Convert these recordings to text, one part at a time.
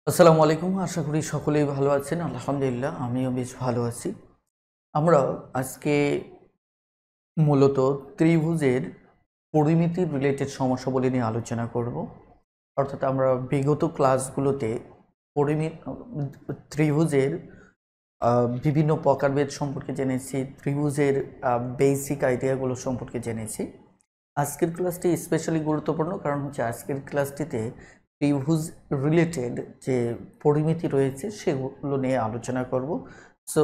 আসসালামু আলাইকুম। আশা করি সকলেই ভালো আছেন। আলহামদুলিল্লাহ আমিও বেশ ভালো আছি। আমরা আজকে মূলত ত্রিভুজের পরিমিতি রিলেটেড সমস্যাবলী নিয়ে আলোচনা করব। অর্থাৎ আমরা বিগত ক্লাসগুলোতে পরিমি ত্রিভুজের বিভিন্ন প্রকারভেদ সম্পর্কে জেনেছি, ত্রিভুজের বেসিক আইডিয়াগুলো সম্পর্কে জেনেছি। আজকের ক্লাসটি স্পেশালি গুরুত্বপূর্ণ, কারণ হচ্ছে আজকের ক্লাসটিতে ত্রিভুজ রিলেটেড যে পরিমিতি রয়েছে সেগুলো নিয়ে আলোচনা করব। সো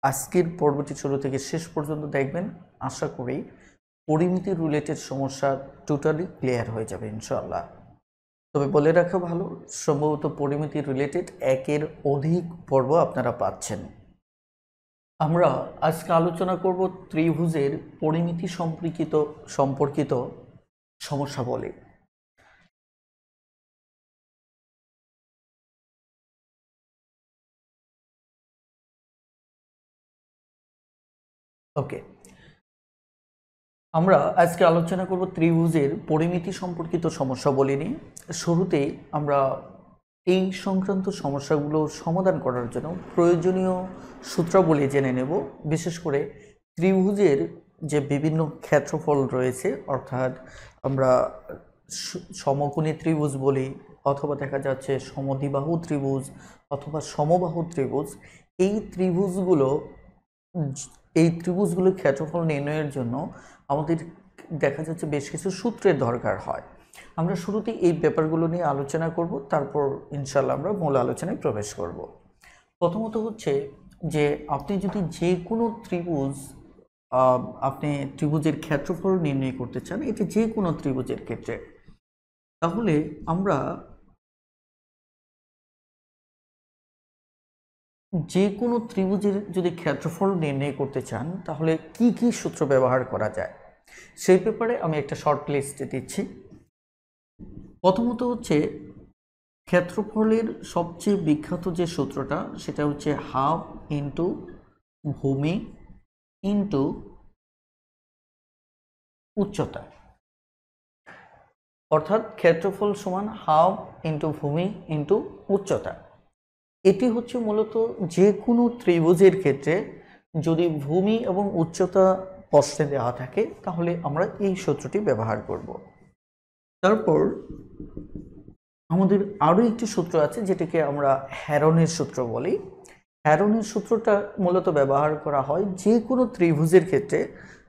আজকের পর্বটি শুরু থেকে শেষ পর্যন্ত দেখবেন। আশা করি পরিমিতি রিলেটেড সমস্যা টোটালি ক্লিয়ার হয়ে যাবে ইনশাআল্লাহ। তবে বলে রাখা ভালো, সম্ভবত পরিমিতি রিলেটেড একের অধিক পর্ব আপনারা পাচ্ছেন। আমরা আজকে আলোচনা করব ত্রিভুজের পরিমিতি সম্পর্কিত সমস্যা বলে। ওকে, আমরা আজকে আলোচনা করব ত্রিভুজের পরিমিতি সম্পর্কিত সমস্যা বলে নিয়ে। শুরুতেই আমরা এই সংক্রান্ত সমস্যাগুলো সমাধান করার জন্য প্রয়োজনীয় সূত্রাবলী জেনে নেব। বিশেষ করে ত্রিভুজের যে বিভিন্ন ক্ষেত্রফল রয়েছে, অর্থাৎ আমরা সমকোণী ত্রিভুজ বলি, অথবা দেখা যাচ্ছে সমদ্বিবাহু ত্রিভুজ অথবা সমবাহু ত্রিভুজ। এই ত্রিভুজগুলোর ক্ষেত্রফল নির্ণয়ের জন্য আমাদের দেখা যাচ্ছে বেশ কিছু সূত্রের দরকার হয়। আমরা শুরুতেই এই ব্যাপারগুলো নিয়ে আলোচনা করব, তারপর ইনশাল্লাহ আমরা মূল আলোচনায় প্রবেশ করব। প্রথমত হচ্ছে যে আপনি যদি যে কোনো আপনি ত্রিভুজের ক্ষেত্রফল নির্ণয় করতে চান, এটা যে কোনো ত্রিভুজের ক্ষেত্রে, তাহলে আমরা যে কোনো ত্রিভুজের যদি ক্ষেত্রফল নির্ণয় করতে চান তাহলে কি কি সূত্র ব্যবহার করা যায় সেই ব্যাপারে আমি একটা শর্ট লিস্ট দিচ্ছি। প্রথমত হচ্ছে ক্ষেত্রফলের সবচেয়ে বিখ্যাত যে সূত্রটা, সেটা হচ্ছে হাফ ইন্টু ভূমি ইন্টু উচ্চতা। অর্থাৎ ক্ষেত্রফল সমান হাফ ইন্টু ভূমি ইন্টু উচ্চতা। এটি হচ্ছে মূলত যে কোনো ত্রিভুজের ক্ষেত্রে যদি ভূমি এবং উচ্চতা প্রশ্নে দেওয়া থাকে তাহলে আমরা এই সূত্রটি ব্যবহার করব। তারপর আমাদের আরও একটি সূত্র আছে যেটাকে আমরা হ্যারনের সূত্র বলি। হ্যারনের সূত্রটা মূলত ব্যবহার করা হয় যে কোনো ত্রিভুজের ক্ষেত্রে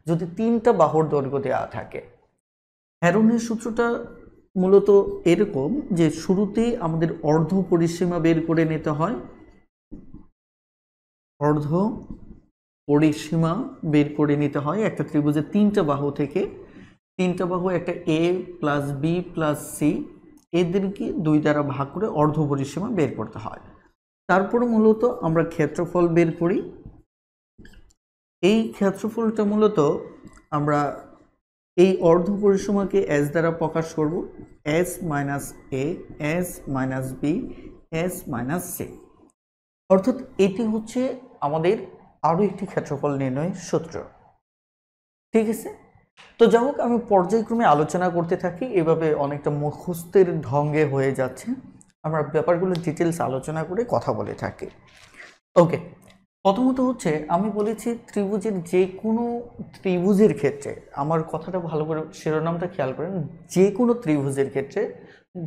যদি তিনটা বাহুর দৈর্ঘ্য দেওয়া থাকে। হ্যারনের সূত্রটা মূলত এরকম যে শুরুতে আমাদের অর্ধ পরিসীমা বের করে নিতে হয়। অর্ধ পরিসীমা বের করে নিতে হয় একটা ত্রিভুজের তিনটা বাহু থেকে। তিনটা বাহু একটা এ প্লাস বি প্লাস সি, এদেরকে দুই দ্বারা ভাগ করে অর্ধ পরিসীমা বের করতে হয়। তারপরে মূলত আমরা ক্ষেত্রফল বের করি। এই ক্ষেত্রফলটা মূলত আমরা এই অর্ধ পরিসীমাকে এস দ্বারা প্রকাশ করব, S minus A, S minus B, S minus C. অর্থাৎ এটি হচ্ছে আমাদের আরও একটি ক্ষেত্রফল নির্ণয়ের সূত্র। ঠিক আছে, তো যাই হোক, আমি পর্যায়ক্রমে আলোচনা করতে থাকি, এভাবে অনেকটা মুখস্থের ঢঙ্গে হয়ে যাচ্ছে। আমরা ব্যাপারগুলো ডিটেলস আলোচনা করে কথা বলে থাকি। ওকে, প্রথমত হচ্ছে আমি বলেছি ত্রিভুজের যে কোনো ত্রিভুজের ক্ষেত্রে, আমার কথাটা ভালো করে শিরোনামটা খেয়াল করেন, যে কোনো ত্রিভুজের ক্ষেত্রে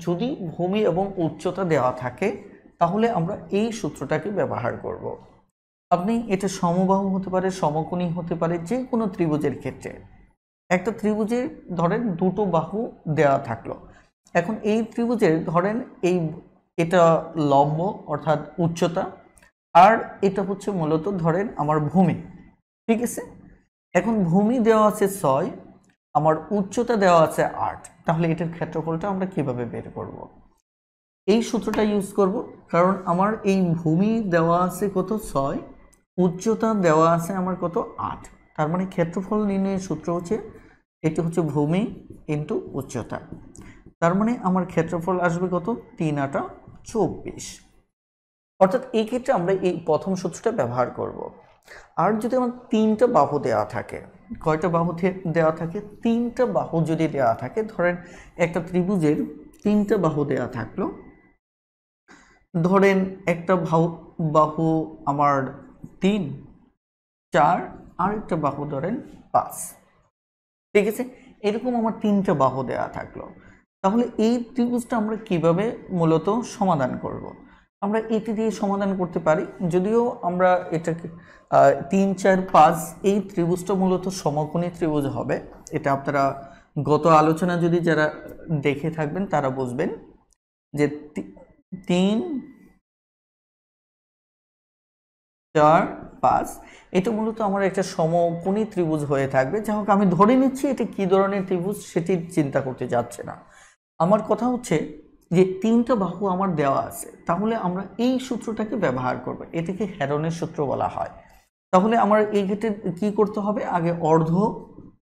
যদি ভূমি এবং উচ্চতা দেওয়া থাকে তাহলে আমরা এই সূত্রটাকে ব্যবহার করব। আপনি এটা সমবাহু হতে পারে, সমকোণী হতে পারে, যে কোনো ত্রিভুজের ক্ষেত্রে একটা ত্রিভুজের ধরেন দুটো বাহু দেওয়া থাকলো। এখন এই ত্রিভুজের ধরেন এটা লম্ব অর্থাৎ উচ্চতা, আর এটা হচ্ছে মূলত ধরেন আমার ভূমি। ঠিক আছে, এখন ভূমি দেওয়া আছে 6, আমার উচ্চতা দেওয়া আছে 8, তাহলে এটার ক্ষেত্রফলটা আমরা কিভাবে বের করব? এই সূত্রটা ইউজ করব, কারণ আমার এই ভূমি দেওয়া আছে কত 6, উচ্চতা দেওয়া আছে আমার কত 8। তার মানে ক্ষেত্রফল নির্ণয়ের সূত্র হচ্ছে এটি হচ্ছে ভূমি ইন্টু উচ্চতা। তার মানে আমার ক্ষেত্রফল আসবে কত 3 × 8 = 24। অর্থাৎ এই ক্ষেত্রে আমরা এই প্রথম সূত্রটা ব্যবহার করব। আর যদি আমার তিনটা বাহু দেওয়া থাকে, কয়টা বাহু দেওয়া থাকে? তিনটা বাহু যদি দেওয়া থাকে, ধরেন একটা ত্রিভুজের তিনটা বাহু দেওয়া থাকলো, ধরেন একটা বাহু আমার 3, 4, আর একটা বাহু ধরেন 5, ঠিক আছে। এরকম আমার 3টা বাহু দেওয়া থাকলো। তাহলে এই ত্রিভুজটা আমরা কিভাবে মূলত সমাধান করব? আমরা এটি দিয়ে সমাধান করতে পারি, যদিও আমরা এটাকে 3, 4, 5 এই ত্রিভুজটা মূলত সমকোণী ত্রিভুজ হবে। এটা আপনারা গত আলোচনা যদি যারা দেখে থাকবেন তারা বুঝবেন যে 3, 4, 5 এটা মূলত আমার একটা সমকোণী ত্রিভুজ হয়ে থাকবে। যাই হোক, আমি ধরে নিচ্ছি এটা কি ধরনের ত্রিভুজ সেটি চিন্তা করতে যাচ্ছে না। আমার কথা হচ্ছে যে 3টা বাহু আমার দেওয়া আছে, তাহলে আমরা এই সূত্রটাকে ব্যবহার করব। এটাকে হেরনের সূত্র বলা হয়। তাহলে আমার এই ক্ষেত্রে কি করতে হবে? আগে অর্ধ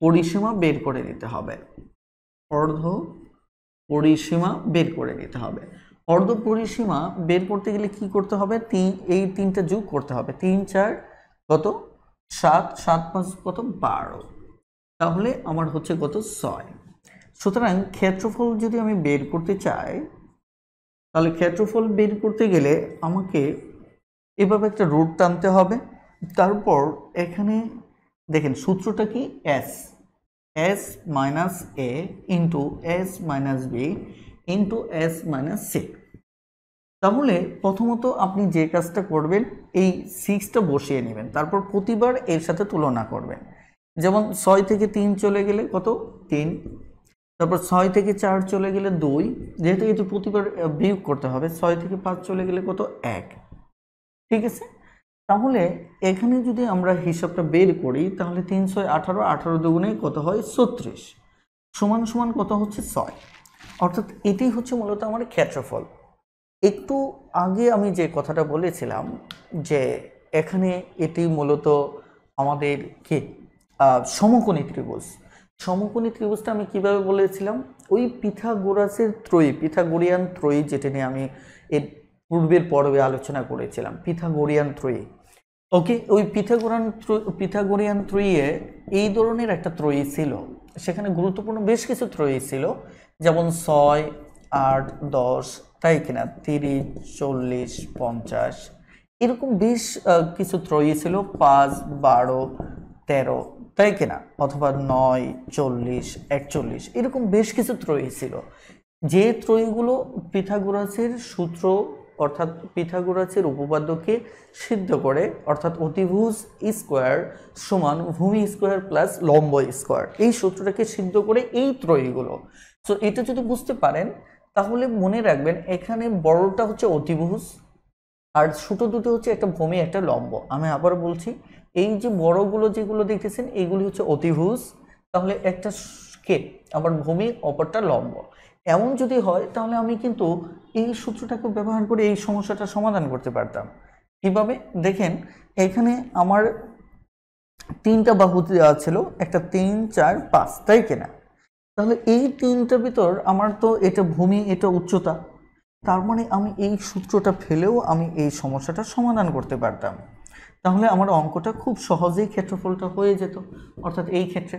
পরিসীমা বের করে নিতে হবে। অর্ধ পরিসীমা বের করে নিতে হবে। অর্ধ পরিসীমা বের করতে গেলে কি করতে হবে? এই 3টা যোগ করতে হবে। 3, 4 কত? 7, 7, 5 কত? 12। তাহলে আমার হচ্ছে কত? 6। সুতরাং ক্ষেত্রফল যদি আমি বের করতে চাই, তাহলে ক্ষেত্রফল বের করতে গেলে আমাকে এভাবে একটা রুট টানতে হবে। তারপর এখানে দেখেন সূত্রটা কি? s minus a into s minus b into s minus c। তাহলে প্রথমত আপনি যে কাজটা করবেন, এই 6টা বসিয়ে নেবেন, তারপর প্রতিবার এর সাথে তুলনা করবেন। যেমন 6 থেকে 3 চলে গেলে কত? 3। তারপর 6 থেকে 4 চলে গেলে 2, যেহেতু এটি প্রতিবার বিয়োগ করতে হবে। 6 থেকে 5 চলে গেলে কত? 1, ঠিক আছে। তাহলে এখানে যদি আমরা হিসাবটা বের করি, তাহলে 3, 6, 18, 18 দুগুণে কত হয়? 36, সমান সমান কত হচ্ছে? 6। অর্থাৎ এটাই হচ্ছে মূলত আমার ক্ষেত্রফল। একটু আগে আমি যে কথাটা বলেছিলাম যে এখানে এটি মূলত আমাদের কি সমকোণী ত্রিভুজ। সমকোণী ত্রিভুজটা আমি কিভাবে বলেছিলাম? ওই পিথাগোরিয়ান ত্রয়ী যেটা নিয়ে আমি এর পূর্বের পর্বে আলোচনা করেছিলাম, পিথাগোরিয়ান ত্রয়ী। ওকে, ওই পিথাগোরিয়ান ত্রয়ীয়ে এই ধরনের একটা ত্রয়ী ছিল। সেখানে গুরুত্বপূর্ণ বেশ কিছু ত্রয়ী ছিল, যেমন 6, 8, 10, তাই কিনা, 30, 40, 50 এরকম বেশ কিছু ত্রয়ী ছিল। 5, 12, 13, তাই কিনা, অথবা 9, 40, 41 এরকম বেশ কিছু ত্রয়ী ছিল। যে ত্রয়ীগুলো পিথাগোরাসের সূত্র অর্থাৎ পিথাগোরাসের উপপাদ্যকে সিদ্ধ করে, অর্থাৎ অতিভুজ স্কোয়ার সমান ভূমি স্কোয়ার প্লাস লম্ব স্কোয়ার, এই সূত্রটাকে সিদ্ধ করে এই ত্রয়ীগুলো। সো এটা যদি বুঝতে পারেন তাহলে মনে রাখবেন এখানে বড়টা হচ্ছে অতিভুজ আর ছোট দুটো হচ্ছে একটা ভূমি একটা লম্ব। আমি আবার বলছি, এই যে বড়গুলো যেগুলো দেখতেছেন এইগুলি হচ্ছে অতিভুজ, তাহলে একটা কে আবার ভূমি, অপরটা লম্ব। এমন যদি হয় তাহলে আমি কিন্তু এই সূত্রটাকে ব্যবহার করে এই সমস্যাটা সমাধান করতে পারতাম। কিভাবে? দেখেন, এখানে আমার 3টা বাহু দেওয়া ছিল, একটা 3, 4, 5, তাই কিনা। তাহলে এই 3টার ভিতর আমার তো এটা ভূমি, এটা উচ্চতা, তার মানে আমি এই সূত্রটা ফেলেও আমি এই সমস্যাটা সমাধান করতে পারতাম। তাহলে আমার অঙ্কটা খুব সহজেই ক্ষেত্রফলটা হয়ে যেত, অর্থাৎ এই ক্ষেত্রে।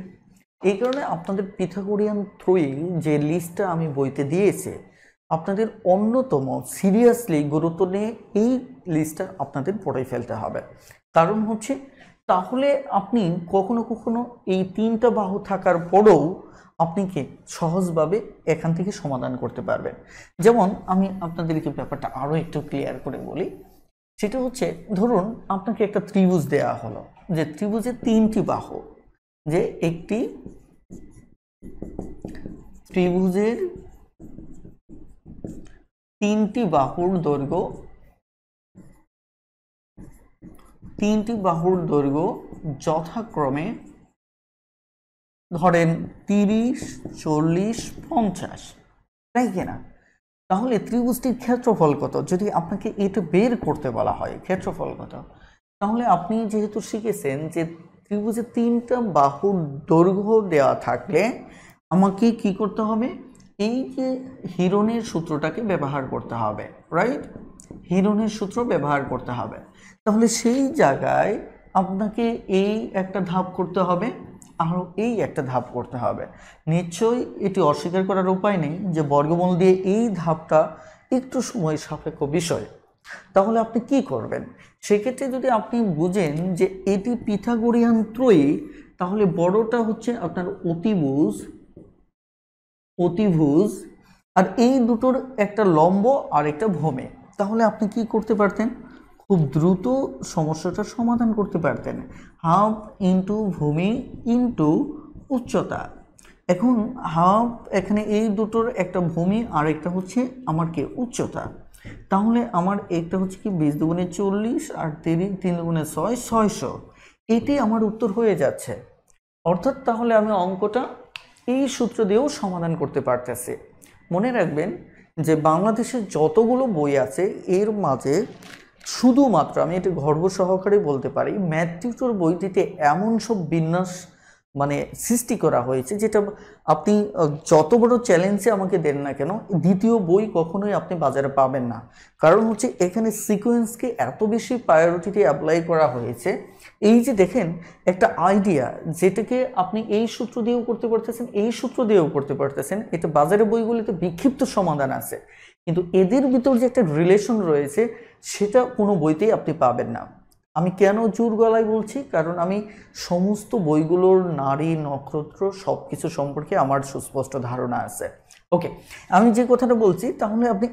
এই কারণে আপনাদের পিথাগোরিয়ান ত্রয়ী যে লিস্টটা আমি বইতে দিয়েছি, আপনাদের অন্যতম সিরিয়াসলি গুরুত্ব নিয়ে এই লিস্টটা আপনাদের পড়ে ফেলতে হবে। কারণ হচ্ছে তাহলে আপনি কখনো কখনো এই 3টা বাহু থাকার পরেও আপনি কি সহজভাবে এখান থেকে সমাধান করতে পারবেন। যেমন আমি আপনাদেরকে ব্যাপারটা আরও একটু ক্লিয়ার করে বলি। সেটা হচ্ছে, ধরুন আপনাকে একটা ত্রিভুজ দেয়া হলো, যে ত্রিভুজের 3টি বাহু, যে একটি ত্রিভুজের 3টি বাহুর দৈর্ঘ্য, 3টি বাহুর দৈর্ঘ্য যথাক্রমে ধরেন 30, 40, 50, তাই কিনা। তাহলে ত্রিভুজটির ক্ষেত্রফল কত? যদি আপনাকে এটা বের করতে বলা হয় ক্ষেত্রফল কত, তাহলে আপনি যেহেতু শিখেছেন যে ত্রিভুজের 3টা বাহুর দৈর্ঘ্য দেওয়া থাকলে আমাকে কি করতে হবে? এই যে হিরণের সূত্রটাকে ব্যবহার করতে হবে, রাইট? হিরণের সূত্র ব্যবহার করতে হবে। তাহলে সেই জায়গায় আপনাকে এই একটা ধাপ করতে হবে, আরও এই একটা ধাপ করতে হবে। নিশ্চয়ই এটি অস্বীকার করার উপায় নেই যে বর্গমূল দিয়ে এই ধাপটা একটু সময় সাপেক্ষ বিষয়। তাহলে আপনি কি করবেন? সেক্ষেত্রে যদি আপনি বুঝেন যে এটি পিথাগোরিয়ান ত্রয়ী, তাহলে বড়টা হচ্ছে আপনার অতিভুজ আর এই দুটোর একটা লম্ব আর একটা ভূমি। তাহলে আপনি কি করতে পারতেন? খুব দ্রুত সমস্যাটার সমাধান করতে পারতেন। হাফ ইন্টু ভূমি ইন্টু উচ্চতা। এখন হাফ, এখানে এই দুটোর একটা ভূমি আর একটা হচ্ছে আমার কি উচ্চতা। তাহলে আমার একটা হচ্ছে কি 20 দুগুণে 40 আর 3 দুগুণে 6, 600। এটি আমার উত্তর হয়ে যাচ্ছে। অর্থাৎ তাহলে আমি অঙ্কটা এই সূত্র দিয়েও সমাধান করতে পারতেছি। মনে রাখবেন যে বাংলাদেশের যতগুলো বই আছে এর মাঝে শুধুমাত্র আমি এটা গর্ব সহকারে বলতে পারি ম্যাথ টিউটর বইটিতে এমন সব বিন্যাস মানে সৃষ্টি করা হয়েছে যেটা আপনি যত বড় চ্যালেঞ্জে আমাকে দেন না কেন, দ্বিতীয় বই কখনোই আপনি বাজারে পাবেন না। কারণ হচ্ছে এখানে সিকোয়েন্সকে এত বেশি প্রায়োরিটিতে অ্যাপ্লাই করা হয়েছে। এই যে দেখেন একটা আইডিয়া যেটাকে আপনি এই সূত্র দিয়েও করতে পারতেছেন, এই সূত্র দিয়েও করতে পারতেছেন, এটা বাজারে বইগুলিতে বিক্ষিপ্ত সমাধান আছে, কিন্তু এদের ভিতর যে একটা রিলেশন রয়েছে সেটা কোনো বইতেই আপনি পাবেন না। আমি কেন জোর গলায় বলছি? কারণ আমি সমস্ত বইগুলোর নারী নক্ষত্র সব কিছু সম্পর্কে আমার সুস্পষ্ট ধারণা আছে। ওকে, আমি যে কথাটা বলছি, তাহলে আপনি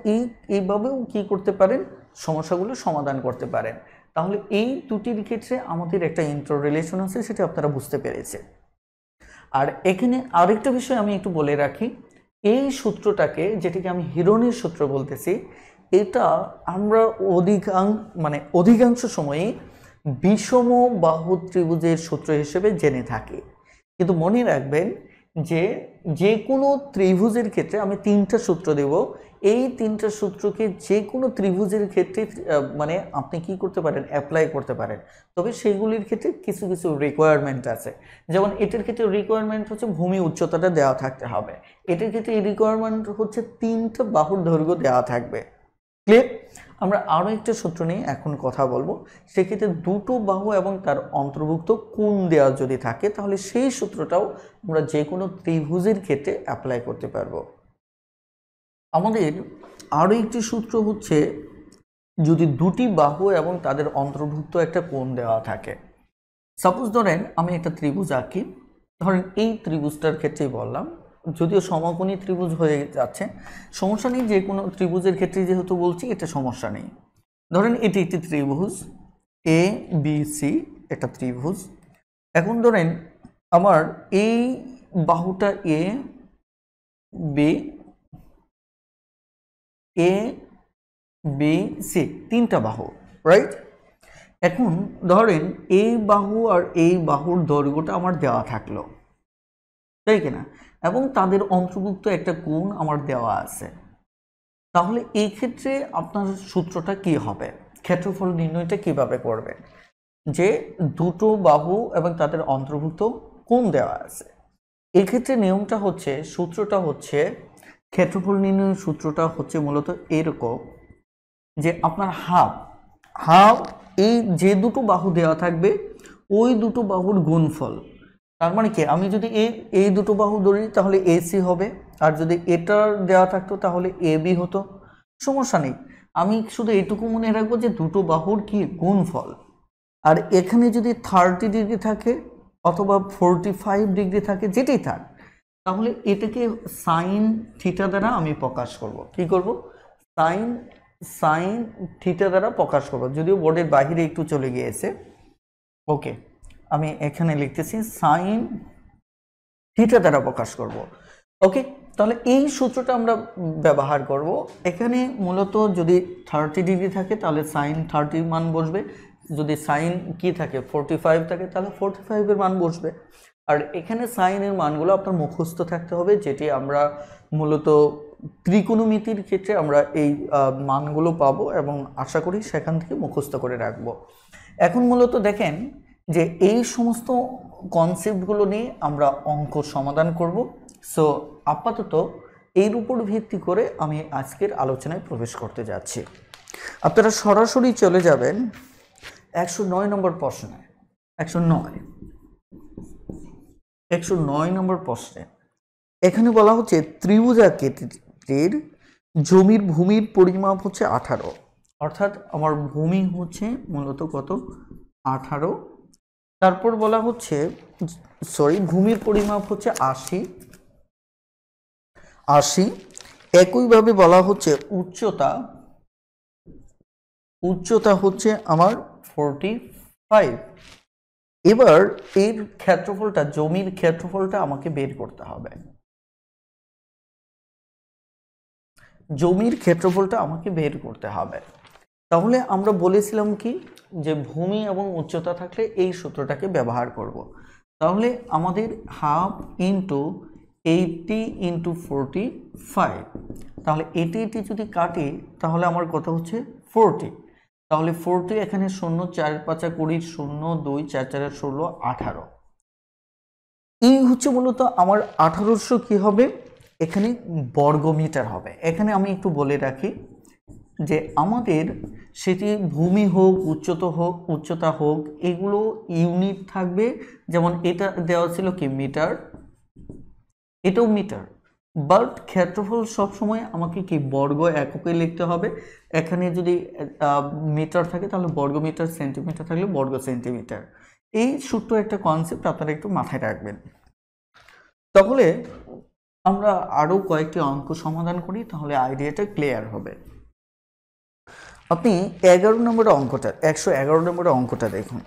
এইভাবেও কি করতে পারেন, সমস্যাগুলো সমাধান করতে পারেন। তাহলে এই দুটির ক্ষেত্রে আমাদের একটা ইন্টার রিলেশন আছে, সেটা আপনারা বুঝতে পেরেছে। আর এখানে আরেকটা বিষয় আমি একটু বলে রাখি, এই সূত্রটাকে, যেটাকে আমি হিরণের সূত্র বলতেছি, এটা আমরা অধিকাংশ সময়ই বিষম বাহু ত্রিভুজের সূত্র হিসেবে জেনে থাকি। কিন্তু মনে রাখবেন যে কোনো ত্রিভুজের ক্ষেত্রে আমি 3টা সূত্র দেব। এই 3টা সূত্রকে যে কোনো ত্রিভুজের ক্ষেত্রে মানে আপনি কি করতে পারেন, অ্যাপ্লাই করতে পারেন। তবে সেইগুলির ক্ষেত্রে কিছু কিছু রিকোয়ারমেন্ট আছে। যেমন এটার ক্ষেত্রে রিকোয়ারমেন্ট হচ্ছে ভূমি উচ্চতাটা দেওয়া থাকতে হবে। এটার ক্ষেত্রে এই রিকোয়ারমেন্ট হচ্ছে 3টা বাহুর দৈর্ঘ্য দেওয়া থাকবে। ক্লিয়ার? আমরা আরও একটা সূত্র নিয়ে এখন কথা বলবো। সেক্ষেত্রে দুটো বাহু এবং তার অন্তর্ভুক্ত কোণ দেওয়া যদি থাকে, তাহলে সেই সূত্রটাও আমরা যে কোনো ত্রিভুজের ক্ষেত্রে অ্যাপ্লাই করতে পারবো। আমাদের আরও একটি সূত্র হচ্ছে, যদি দুটি বাহু এবং তাদের অন্তর্ভুক্ত একটা কোণ দেওয়া থাকে। সাপোজ ধরেন আমি একটা ত্রিভুজ আঁকি, ধরেন এই ত্রিভুজটার ক্ষেত্রেই বললাম, যদিও সমকোণী ত্রিভুজ হয়ে যাচ্ছে, সমস্যা নেই, যে কোনো ত্রিভুজের ক্ষেত্রে যেহেতু বলছি এটা সমস্যা নেই। ধরেন এটি একটি ত্রিভুজ এ বি সি, একটা ত্রিভুজ। এখন ধরেন আমার এই বাহুটা এ বি সি, 3টা বাহু, রাইট? এখন ধরেন এই বাহু আর এই বাহুর দৈর্ঘ্যটা আমার দেওয়া থাকলো, তাই কিনা, এবং তাদের অন্তর্ভুক্ত একটা কোণ আমার দেওয়া আছে। তাহলে এই ক্ষেত্রে আপনার সূত্রটা কি হবে? ক্ষেত্রফল নির্ণয়টা কিভাবে করবেন? যে দুটো বাহু এবং তাদের অন্তর্ভুক্ত কোণ দেওয়া আছে, এই ক্ষেত্রে নিয়মটা হচ্ছে, সূত্রটা হচ্ছে, ক্ষেত্রফল নির্ণয়ের সূত্রটা হচ্ছে মূলত এরকম যে আপনার হাফ এই যে দুটো বাহু দেওয়া থাকবে ওই দুটো বাহুর গুণফল। তার মানে কি, আমি যদি এই দুটো বাহু ধরি তাহলে এসি হবে, আর যদি এটার দেওয়া থাকতো তাহলে এবি হতো। সমস্যা নেই, আমি শুধু এটুকু মনে রাখবো যে দুটো বাহুর কি গুণফল। আর এখানে যদি 30 ডিগ্রি থাকে অথবা 45 ডিগ্রি থাকে, যেটাই থাক, তাহলে এটাকে সাইন থিটা দ্বারা আমি প্রকাশ করব। কি করব? সাইন থিটা দ্বারা প্রকাশ করব, যদিও বোর্ডের বাহিরে একটু চলে গিয়েছে। ওকে, আমি এখানে লিখতেছি সাইন থিটা দ্বারা প্রকাশ করব। ওকে, তাহলে এই সূত্রটা আমরা ব্যবহার করব। এখানে মূলত যদি 30 ডিগ্রি থাকে তাহলে সাইন 30 মান বসবে, যদি সাইন কি থাকে 45 থাকে তাহলে 45 এর মান বসবে। আর এখানে সাইনের মানগুলো আপনার মুখস্থ থাকতে হবে, যেটি আমরা মূলত ত্রিকোণমিতির ক্ষেত্রে আমরা এই মানগুলো পাবো এবং আশা করি সেখান থেকে মুখস্থ করে রাখবো। এখন মূলত দেখেন যে এই সমস্ত কনসেপ্টগুলো নিয়ে আমরা অঙ্ক সমাধান করব। সো আপাতত এর উপর ভিত্তি করে আমি আজকের আলোচনায় প্রবেশ করতে যাচ্ছি। আপনারা সরাসরি চলে যাবেন 109 নম্বর প্রশ্নে। 109 নম্বর প্রশ্নে এখানে বলা হচ্ছে ত্রিভুজাকৃতির জমির ভূমির পরিমাপ হচ্ছে 18, অর্থাৎ আমার ভূমি হচ্ছে মূলত কত 18। তারপর বলা হচ্ছে ভূমির পরিমাপ হচ্ছে 80। একইভাবে বলা হচ্ছে উচ্চতা হচ্ছে আমার 45। এবার এর ক্ষেত্রফলটা, জমির ক্ষেত্রফলটা আমাকে বের করতে হবে। তাহলে আমরা বলেছিলাম কি যে ভূমি এবং উচ্চতা থাকলে এই সূত্রটাকে ব্যবহার করব। তাহলে আমাদের 1/2 × 80 × 45, তাহলে এটি যদি কাটি তাহলে আমার কত হচ্ছে 40। তাহলে 40 এখানে 0, 4 5 20, 0 2 4 4 16 18। এই হচ্ছে মূলত আমার 1800 কি হবে, এখানে বর্গমিটার হবে। এখানে আমি একটু বলে রাখি যে আমাদের সেটি ভূমি হোক উচ্চতা হোক এগুলো ইউনিট থাকবে। যেমন এটা দেওয়া ছিল কি মিটার, এটাও মিটার, বাট ক্ষেত্রফল সবসময় আমাকে কি বর্গ এককে লিখতে হবে। এখানে যদি মিটার থাকে তাহলে বর্গ মিটার, সেন্টিমিটার থাকলে বর্গ সেন্টিমিটার। এই ছোট্ট একটা কনসেপ্ট আপনারা একটু মাথায় রাখবেন। তাহলে আমরা আরও কয়েকটি অঙ্ক সমাধান করি, তাহলে আইডিয়াটা ক্লিয়ার হবে। আপনি 11 নম্বর অঙ্কটা, 111 নম্বর অঙ্কটা দেখুন।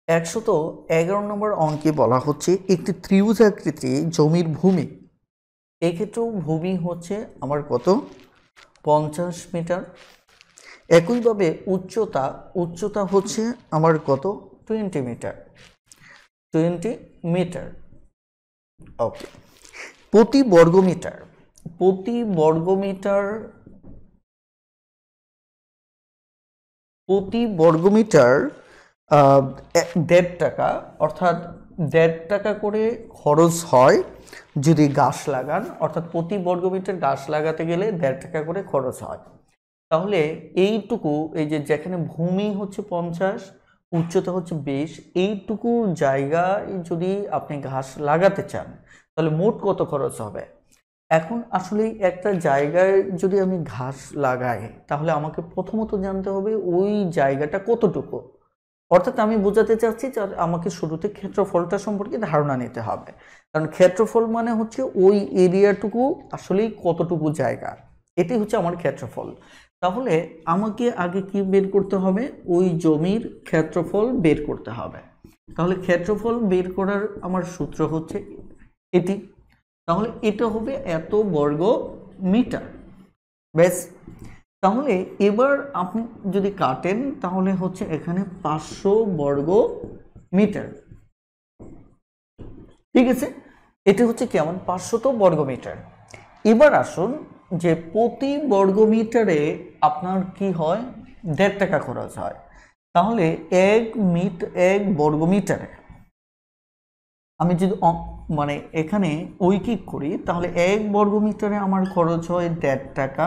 111 নম্বর অঙ্কে বলা হচ্ছে একটি ত্রিভুজাকৃতি জমির ভূমি, এক্ষেত্রেও ভূমি হচ্ছে আমার কত 50 মিটার। একইভাবে উচ্চতা হচ্ছে আমার কত 20 মিটার। ওকে, প্রতি বর্গমিটার 1.5 টাকা, অর্থাৎ 1.5 টাকা করে খরচ হয় যদি গাছ লাগান, অর্থাৎ প্রতি বর্গমিটার গাছ লাগাতে গেলে 1.5 টাকা করে খরচ হয়। তাহলে এইটুকু, এই যে যেখানে ভূমি হচ্ছে 50, উচ্চতা হচ্ছে 20, এইটুকু জায়গায় যদি আপনি ঘাস লাগাতে চান তাহলে মোট কত খরচ হবে। এখন আসলে একটা জায়গায় যদি আমি ঘাস লাগাই তাহলে আমাকে প্রথমত জানতে হবে ওই জায়গাটা কতটুকু। অর্থাৎ আমি বোঝাতে চাচ্ছি যে আমাকে শুরুতে ক্ষেত্রফলটা সম্পর্কে ধারণা নিতে হবে, কারণ ক্ষেত্রফল মানে হচ্ছে ওই এরিয়াটুকু আসলেই কতটুকু জায়গা, এটি হচ্ছে আমার ক্ষেত্রফল। তাহলে আমাকে আগে কি বের করতে হবে, ওই জমির ক্ষেত্রফল বের করতে হবে। তাহলে ক্ষেত্রফল বের করার আমার সূত্র হচ্ছে এটি। তাহলে এটা হবে এত বর্গ মিটার, বেশ। তাহলে এবার আপনি যদি কাটেন তাহলে হচ্ছে এখানে 500 বর্গ মিটার, ঠিক আছে। এটা হচ্ছে কেমন 500 বর্গ মিটার। এবার আসুন যে প্রতি বর্গ মিটারে আপনার কি হয় 1.5 টাকা খরচ হয়। তাহলে 1 বর্গ মিটারে আমি যদি মানে এখানে ঐকিক করি তাহলে 1 বর্গ মিটারে আমার খরচ হয় 1.5 টাকা।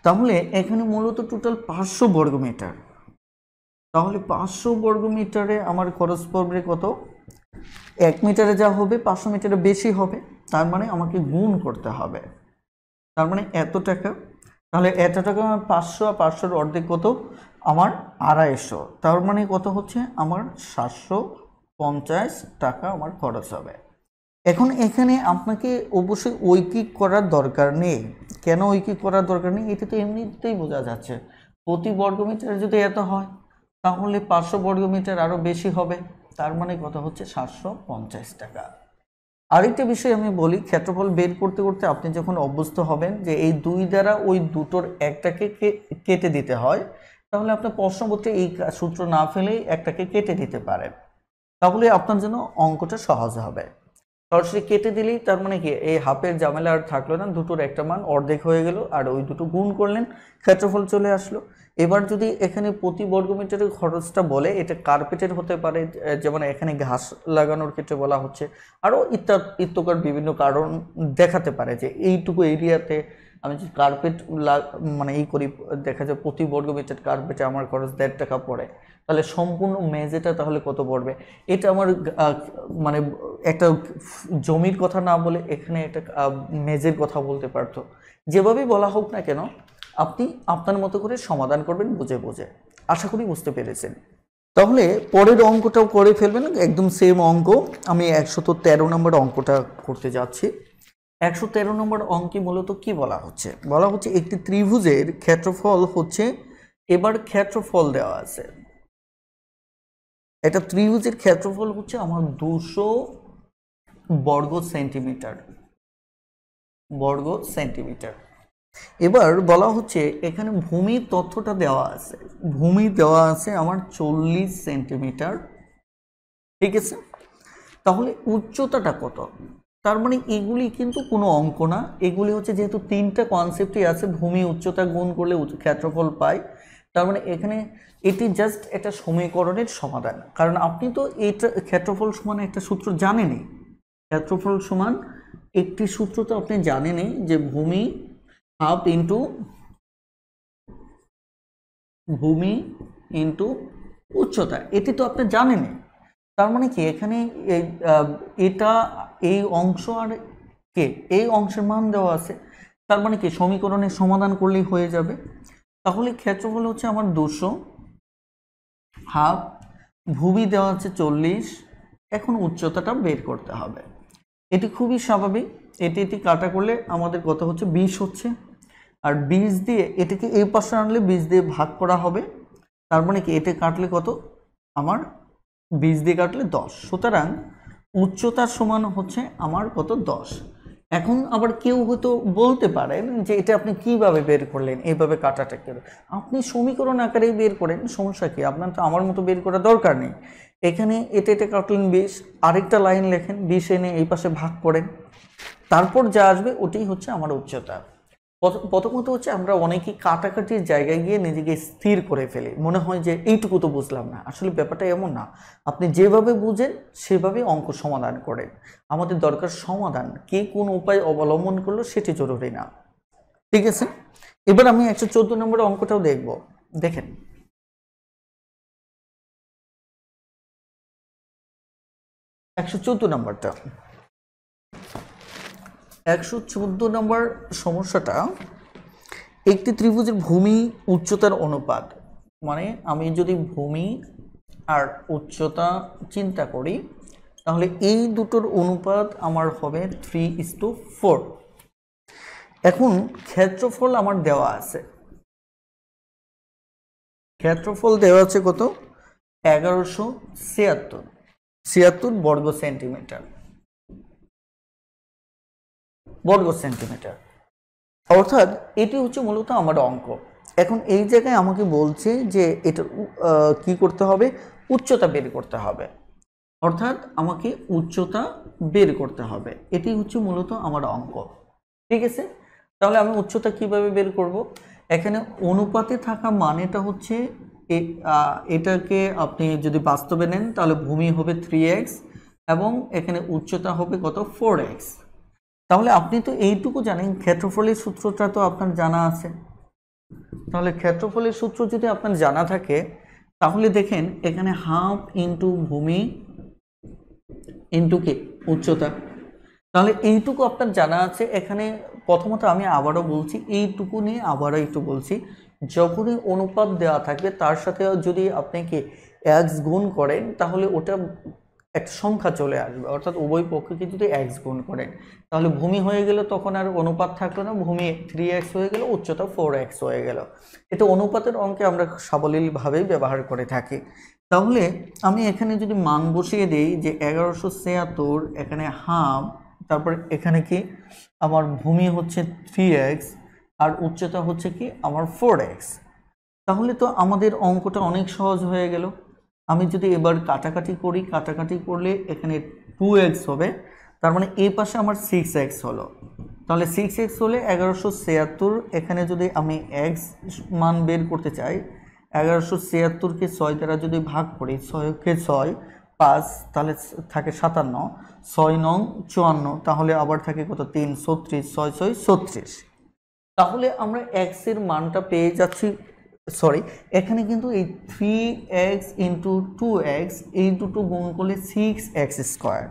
তাহলে এখানে মূলত টোটাল 500 বর্গ মিটার। তাহলে 500 বর্গ মিটারে আমার খরচ পড়বে কত, 1 মিটারে যা হবে 500 মিটারে বেশি হবে, তার মানে আমাকে গুণ করতে হবে, তার মানে এত টাকা। তাহলে এত টাকা 500 আর 500-র অর্ধেক কত আমার 250, তার মানে কত হচ্ছে আমার 750 টাকা আমার খরচ হবে। এখন এখানে আপনাকে অবশ্যই ঐকিক করার দরকার নেই। কেন ঐকিক করার দরকার নেই, এটা তো এমনিতেই বোঝা যাচ্ছে। প্রতি বর্গমিটার যদি এত হয় তাহলে 500 বর্গমিটার আরও বেশি হবে, তার মানে কত হচ্ছে 750 টাকা। আরেকটা বিষয় আমি বলি, ক্ষেত্রফল বের করতে করতে আপনি যখন অভ্যস্ত হবেন যে এই 2 দ্বারা ওই দুটোর একটাকে কেটে দিতে হয়, তাহলে আপনার প্রশ্নপত্রে এই সূত্র না ফেলেই একটাকে কেটে দিতে পারেন, তাহলে আপনার জন্য অঙ্কটা সহজ হবে। সরাসরি কেটে দিলেই তার মানে কি এই হাফের ঝামেলা আর থাকলো না, দুটোর একটা মান অর্ধেক হয়ে গেল, আর ওই দুটো গুণ করলেন ক্ষেত্রফল চলে আসলো। এবার যদি এখানে প্রতি বর্গমিটারের খরচটা বলে, এটা কার্পেটের হতে পারে, যেমন এখানে ঘাস লাগানোর ক্ষেত্রে বলা হচ্ছে, আরও ইত্যাকার বিভিন্ন কারণ দেখাতে পারে যে এইটুকু এরিয়াতে আমি যদি কার্পেট মানে এই করি, দেখা যায় প্রতি বর্গ মিটার কার্পেটে আমার খরচ 1.5 টাকা পড়ে, তাহলে সম্পূর্ণ মেঝেটা তাহলে কত পড়বে? এটা আমার মানে একটা জমির কথা না বলে এখানে একটা মেঝের কথা বলতে পারতো। যেভাবেই বলা হোক না কেন, আপনি আপনার মতো করে সমাধান করবেন বুঝে বুঝে। আশা করি বুঝতে পেরেছেন। তাহলে পরের অঙ্কটাও করে ফেলবেন, একদম সেম অঙ্ক। আমি 113 নম্বর অঙ্কটা করতে যাচ্ছি। 113 নম্বর অঙ্কে মূলত কি বলা হচ্ছে? বলা হচ্ছে একটি ত্রিভুজের ক্ষেত্রফল হচ্ছে, এবার ক্ষেত্রফল দেওয়া আছে, একটা ত্রিভুজের ক্ষেত্রফল হচ্ছে আমার 200 বর্গ সেন্টিমিটার, বর্গ সেন্টিমিটার। এবার বলা হচ্ছে এখানে ভূমির তথ্যটা দেওয়া আছে, ভূমি দেওয়া আছে আমার 40 সেন্টিমিটার, ঠিক আছে? তাহলে উচ্চতাটা কত? তার মানে এগুলি কিন্তু কোনো অঙ্ক না, এগুলি হচ্ছে যেহেতু তিনটা কনসেপ্টই আছে, ভূমি উচ্চতা গুণ করলে ক্ষেত্রফল পাই, তার মানে এখানে এটি জাস্ট একটা সমীকরণের সমাধান। কারণ আপনি তো এটা ক্ষেত্রফল সমান একটা সূত্র জানেনই, ক্ষেত্রফল সমান একটি সূত্র তো আপনি জানেনই, যে ভূমি হাফ ইন্টু ভূমি ইন্টু উচ্চতা, এটি তো আপনি জানেনই। তার মানে কি এখানে এটা এই অংশ আর কে এই অংশের মান দেওয়া আছে, তার মানে কি সমীকরণের সমাধান করলেই হয়ে যাবে। তাহলে ক্ষেত্রফল হচ্ছে আমার 200, হাফ, ভূমি দেওয়া আছে 40, এখন উচ্চতাটা বের করতে হবে। এটি খুবই স্বাভাবিক, এটি কাটা করলে আমাদের কত হচ্ছে? 20 হচ্ছে। আর 20 দিয়ে এটাকে এই পাশে আনলে 20 দিয়ে ভাগ করা হবে, তার মানে কি এটা কাটলে কত? আমার 20 দিয়ে কাটলে 10, সুতরাং উচ্চতার সমান হচ্ছে আমার কত? 10। এখন আবার কেউ হয়তো বলতে পারেন যে এটা আপনি কিভাবে বের করলেন, এইভাবে কাটাটা কেন? আপনি সমীকরণ আকারেই বের করেন, সমস্যা কি? আপনার তো আমার মতো বের করার দরকার নেই। এখানে এটা কাটলেন 20, আরেকটা লাইন লেখেন 20 এনে এই পাশে ভাগ করেন, তারপর যা আসবে ওটাই হচ্ছে আমার উচ্চতা। প্রথমত হচ্ছে আমরা অনেকেই কাটাকাটির জায়গায় গিয়ে নিজেকে স্থির করে ফেলি, মনে হয় যে এইটুকু তো বুঝলাম না। আসলে ব্যাপারটা এমন না, আপনি যেভাবে বুঝেন সেভাবে অঙ্ক সমাধান করেন। আমাদের দরকার সমাধান, কে কোন উপায় অবলম্বন করলো সেটি জরুরি না, ঠিক আছে? এবার আমি 114 নম্বর অঙ্কটাও দেখব, দেখেন। 114 নম্বরটা, 114 নম্বর সমস্যাটা, একটি ত্রিভুজের ভূমি উচ্চতার অনুপাত, মানে আমি যদি ভূমি আর উচ্চতা চিন্তা করি তাহলে এই দুটোর অনুপাত আমার হবে 3:4। এখন ক্ষেত্রফল আমার দেওয়া আছে, ক্ষেত্রফল দেওয়া আছে কত? 1176 বর্গ সেন্টিমিটার, বর্গ সেন্টিমিটার। অর্থাৎ এটি হচ্ছে মূলত আমার অঙ্ক। এখন এই জায়গায় আমাকে বলছে যে এটা কি করতে হবে? উচ্চতা বের করতে হবে, অর্থাৎ আমাকে উচ্চতা বের করতে হবে, এটি হচ্ছে মূলত আমার অঙ্ক, ঠিক আছে? তাহলে আমি উচ্চতা কিভাবে বের করব? এখানে অনুপাতে থাকা মানেটা হচ্ছে এটাকে আপনি যদি বাস্তবে নেন তাহলে ভূমি হবে 3x এবং এখানে উচ্চতা হবে কত? 4x। তাহলে আপনি তো এইটুকু জানেন, ক্ষেত্রফলের সূত্রটা তো আপনার জানা আছে। তাহলে ক্ষেত্রফলের সূত্র যদি আপনার জানা থাকে তাহলে দেখেন এখানে হাফ ইন্টু ভূমি ইন্টু কি? উচ্চতা। তাহলে এইটুকু আপনার জানা আছে। এখানে প্রথমত আমি আবারও বলছি, এইটুকু নিয়ে আবারও একটু বলছি, যখনই অনুপাত দেওয়া থাকবে তার সাথে যদি আপনি কি এক্স গুণ করেন তাহলে ওটা একটা সংখ্যা চলে আসবে, অর্থাৎ উভয় পক্ষকে যদি এক্স গুণ করেন তাহলে ভূমি হয়ে গেল, তখন আর অনুপাত থাকলো না, ভূমি 3x হয়ে গেল, উচ্চতা 4x হয়ে গেল। এটা অনুপাতের অঙ্কে আমরা সাবলীলভাবেই ব্যবহার করে থাকি। তাহলে আমি এখানে যদি মান বসিয়ে দিই যে 1176, এখানে হাফ, তারপর এখানে কি আমার ভূমি হচ্ছে 3x আর উচ্চতা হচ্ছে কি আমার 4x, তাহলে তো আমাদের অঙ্কটা অনেক সহজ হয়ে গেল। আমি যদি এবার কাটাকাটি করি, কাটাকাটি করলে এখানে 2x হবে, তার মানে এই পাশে আমার 6x হলো। তাহলে 6x হলে 1176, এখানে যদি আমি x মান বের করতে চাই, 1176কে 6 দ্বারা যদি ভাগ করি, 6কে 6 5, তাহলে থাকে 57, 6 নং 54, তাহলে আবার থাকে কত? 3 36, 6 6 36। তাহলে আমরা x এর মানটা পেয়ে যাচ্ছি, সরি এখানে কিন্তু এই 3x ইন্টু 2x এই দুটো গুণ করলে 6x²।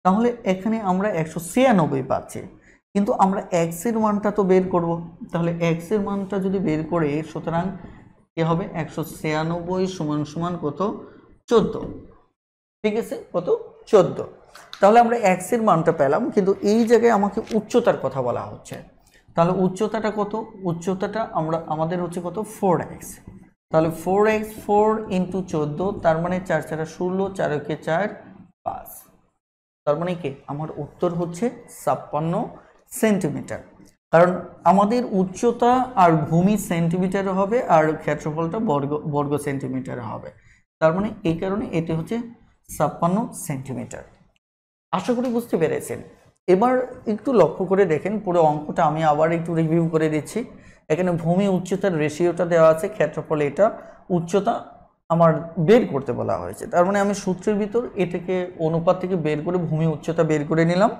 তাহলে এখানে আমরা 196 পাচ্ছি, কিন্তু আমরা x এর মানটা তো বের করব। তাহলে x এর মানটা যদি বের করে, সুতরাং কি হবে 196 সমান সমান কত 14, ঠিক আছে কত 14। তাহলে আমরা x এর মানটা পেলাম, কিন্তু এই জায়গায় আমাকে উচ্চতার কথা বলা হচ্ছে। তাহলে উচ্চতাটা কত, উচ্চতাটা আমাদের হচ্ছে কত 4x। তাহলে 4x 4 ইন্টু 14, তার মানে 4 4 16, 4 কে 4 5, তার মানে কি আমার উত্তর হচ্ছে 56 সেন্টিমিটার। কারণ আমাদের উচ্চতা আর ভূমি সেন্টিমিটারে হবে আর ক্ষেত্রফলটা বর্গ সেন্টিমিটারে হবে, তার মানে এই কারণে এটি হচ্ছে 56 সেন্টিমিটার। আশা করি বুঝতে পেরেছেন। এবার একটু লক্ষ্য করে দেখেন পুরো অঙ্কটা আমি আবার একটু রিভিউ করে দিচ্ছি। এখানে ভূমি উচ্চতার রেশিওটা দেওয়া আছে, ক্ষেত্রফল এটা, উচ্চতা আমার বের করতে বলা হয়েছে। তার মানে আমি সূত্রের ভিতর এটাকে অনুপাত থেকে বের করে ভূমি উচ্চতা বের করে নিলাম।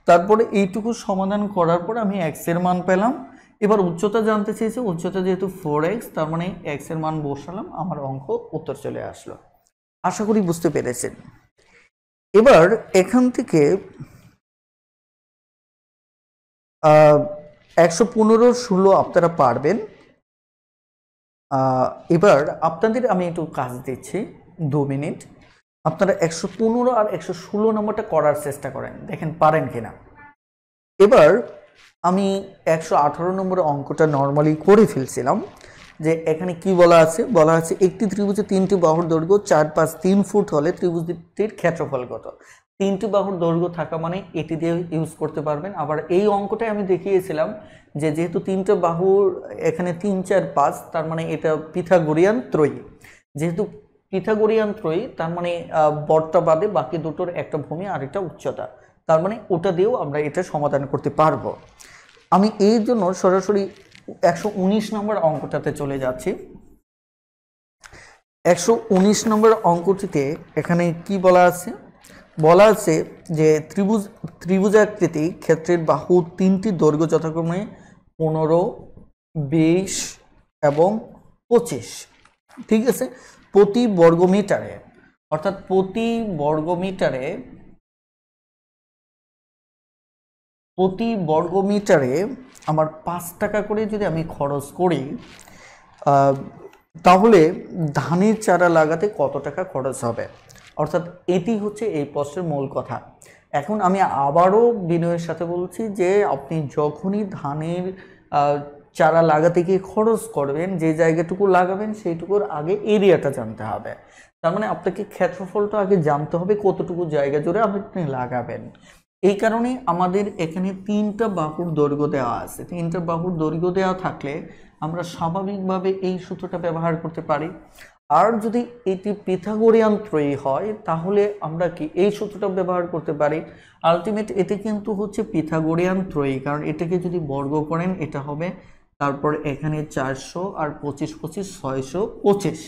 তারপরে এইটুকু সমাধান করার পর আমি x এর মান পেলাম। এবার উচ্চতা জানতে চেয়েছি, উচ্চতা যেহেতু 4x, তার মানে x এর মান বসালাম, আমার অঙ্ক উত্তর চলে আসলো। আশা করি বুঝতে পেরেছেন। এবার এখান থেকে 115 16 আপনারা পারবেন। এবার আপনাদের আমি একটু কাজ দিচ্ছি 2 মিনিট, আপনারা 115 আর 116 নম্বরটা করার চেষ্টা করেন, দেখেন পারেন কিনা। এবার আমি 118 নম্বরের অঙ্কটা নর্মালি করে ফেলছিলাম। যে এখানে কি বলা আছে, বলা আছে একটি ত্রিভুজে 3টি বাহুর দৈর্ঘ্য 4 5 3 ফুট হলে ত্রিভুজটির ক্ষেত্রফল কত। 3টি বাহুর দৈর্ঘ্য থাকা মানে এটি দিয়ে ইউজ করতে পারবেন। আবার এই অঙ্কটাই আমি দেখিয়েছিলাম যে যেহেতু 3টা বাহুর এখানে 3 4 5, তার মানে এটা পিথাগোরিয়ান ত্রয়ী। যেহেতু পিথাগোরিয়ান ত্রয়ী, তার মানে বর্তা বাদে বাকি দুটোর একটা ভূমি আর একটা উচ্চতা, তার মানে ওটা দিয়েও আমরা এটা সমাধান করতে পারবো। আমি এই জন্য সরাসরি 119 নম্বর অঙ্কটাতে চলে যাচ্ছি। 119 নম্বর অঙ্কটিতে এখানে কি বলা আছে, বলা আছে যে ত্রিভুজাকৃতি ক্ষেত্রের বাহু 3টি দৈর্ঘ্য যথাক্রমে 15 20 এবং 25, ঠিক আছে, প্রতি বর্গমিটারে, অর্থাৎ প্রতি বর্গমিটারে আমার 5 টাকা করে যদি আমি খরচ করি, তাহলে ধানের চারা লাগাতে কত টাকা খরচ হবে। অর্থাৎ এটি হচ্ছে এই প্রশ্নের মূল কথা। এখন আমি আবারও বিনয়ের সাথে বলছি যে আপনি যখনই ধানের চারা লাগাতে গিয়ে খরচ করবেন, যে জায়গাটুকু লাগাবেন সেইটুকুর আগে এরিয়াটা জানতে হবে। তার মানে আপনাকে ক্ষেত্রফলটা আগে জানতে হবে কতটুকু জায়গা জুড়ে আপনি লাগাবেন। এই কারণে আমাদের এখানে 3টা বাহুর দৈর্ঘ্য দেওয়া আছে। 3টা বাহুর দৈর্ঘ্য দেওয়া থাকলে আমরা স্বাভাবিকভাবে এই সূত্রটা ব্যবহার করতে পারি। আর যদি এটি পিথাগোরিয়ান ত্রয়ী হয় তাহলে আমরা কি এই সূত্রটা ব্যবহার করতে পারি। আলটিমেট এটি কিন্তু হচ্ছে পিথাগোরিয়ান ত্রয়ী, কারণ এটাকে যদি বর্গ করেন এটা হবে, তারপর এখানে 400 আর 25 25 625,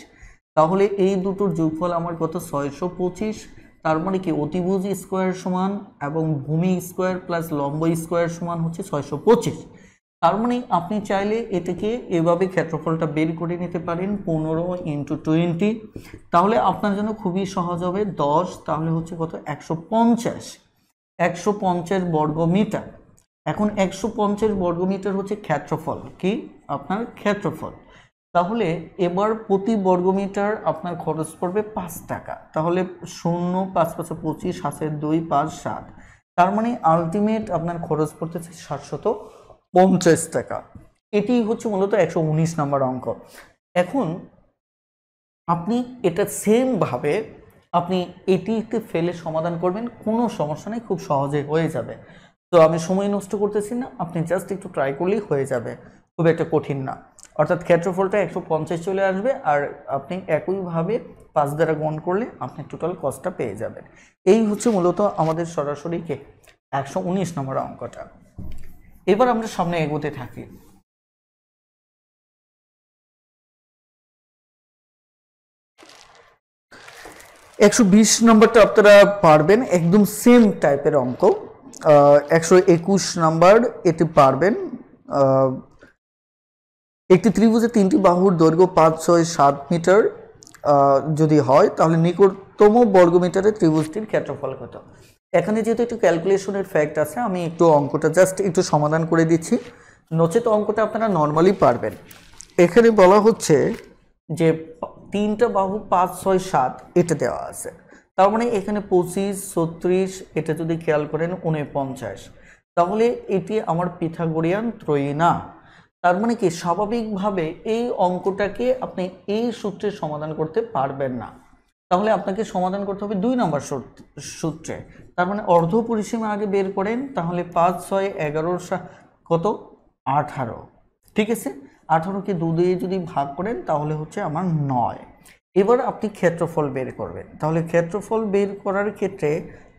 তাহলে এই দুটোর যোগফল আমার কত 625। তার মানে কি অতিভুজ স্কোয়ার সমান এবং ভূমি স্কোয়ার প্লাস লম্ব স্কোয়ার সমান হচ্ছে 625। তার মানে আপনি চাইলে এটাকে এভাবে ক্ষেত্রফলটা বের করে নিতে পারেন 15 × 20, তাহলে আপনার জন্য খুবই সহজ হবে 10, তাহলে হচ্ছে কত 150 বর্গমিটার। এখন 150 বর্গমিটার হচ্ছে ক্ষেত্রফল, কি আপনার ক্ষেত্রফল। তাহলে এবার প্রতি বর্গমিটার আপনার খরচ পড়বে 5 টাকা। তাহলে 0 5 5 25 7 2 5 7, তার মানে আলটিমেট আপনার খরচ পড়তেছে 750 টাকা। এটি হচ্ছে মূলত 119 নম্বর অঙ্ক। এখন আপনি এটা সেম ভাবে আপনি এটিতে ফেলে সমাধান করবেন, কোনো সমস্যা নেই, খুব সহজে হয়ে যাবে। তো আমি সময় নষ্ট করতেছি না, আপনি জাস্ট একটু ট্রাই করলেই হয়ে যাবে, খুব একটা কঠিন না। অর্থাৎ ক্ষেত্রফলটা 150 চলে আসবে আর আপনি একইভাবে 5 দ্বারা গুণ করলে আপনি টোটাল কস্টটা পেয়ে যাবেন। এই হচ্ছে মূলত আমাদের সরাসরি 119 নম্বর অঙ্কটা। এবার আমরা সামনে এগোতে থাকি। একশো 20 নম্বরটা আপনারা পারবেন, একদম সেম টাইপের অঙ্ক। 121 নাম্বার এটি পারবেন। একটি ত্রিভুজে তিনটি বাহুর দৈর্ঘ্য 5, 6, 7 মিটার যদি হয় তাহলে নিকটতম বর্গমিটারে ত্রিভুজটির ক্ষেত্রফল কত। এখানে যেহেতু একটু ক্যালকুলেশনের ফ্যাক্ট আছে, আমি একটু অঙ্কটা জাস্ট একটু সমাধান করে দিচ্ছি, নচেত অঙ্কটা আপনারা নর্মালি পারবেন। এখানে বলা হচ্ছে যে তিনটা বাহু 5, 6, 7 এটা দেওয়া আছে, তার মানে এখানে 25, 36, এটা যদি খেয়াল করেন 49, তাহলে এটি আমার পিথাগোরিয়ান ত্রয়ী না। তার মানে কি স্বাভাবিকভাবে এই অঙ্কটাকে আপনি এই সূত্রে সমাধান করতে পারবেন না, তাহলে আপনাকে সমাধান করতে হবে 2 নম্বর সূত্রে। তার মানে অর্ধ পরিসীমা আগে বের করেন, তাহলে 5, 6, 11 কত 18, ঠিক আছে। 18কে 2 দিয়ে যদি ভাগ করেন তাহলে হচ্ছে আমার 9। এবার আপনি ক্ষেত্রফল বের করবেন, তাহলে ক্ষেত্রফল বের করার ক্ষেত্রে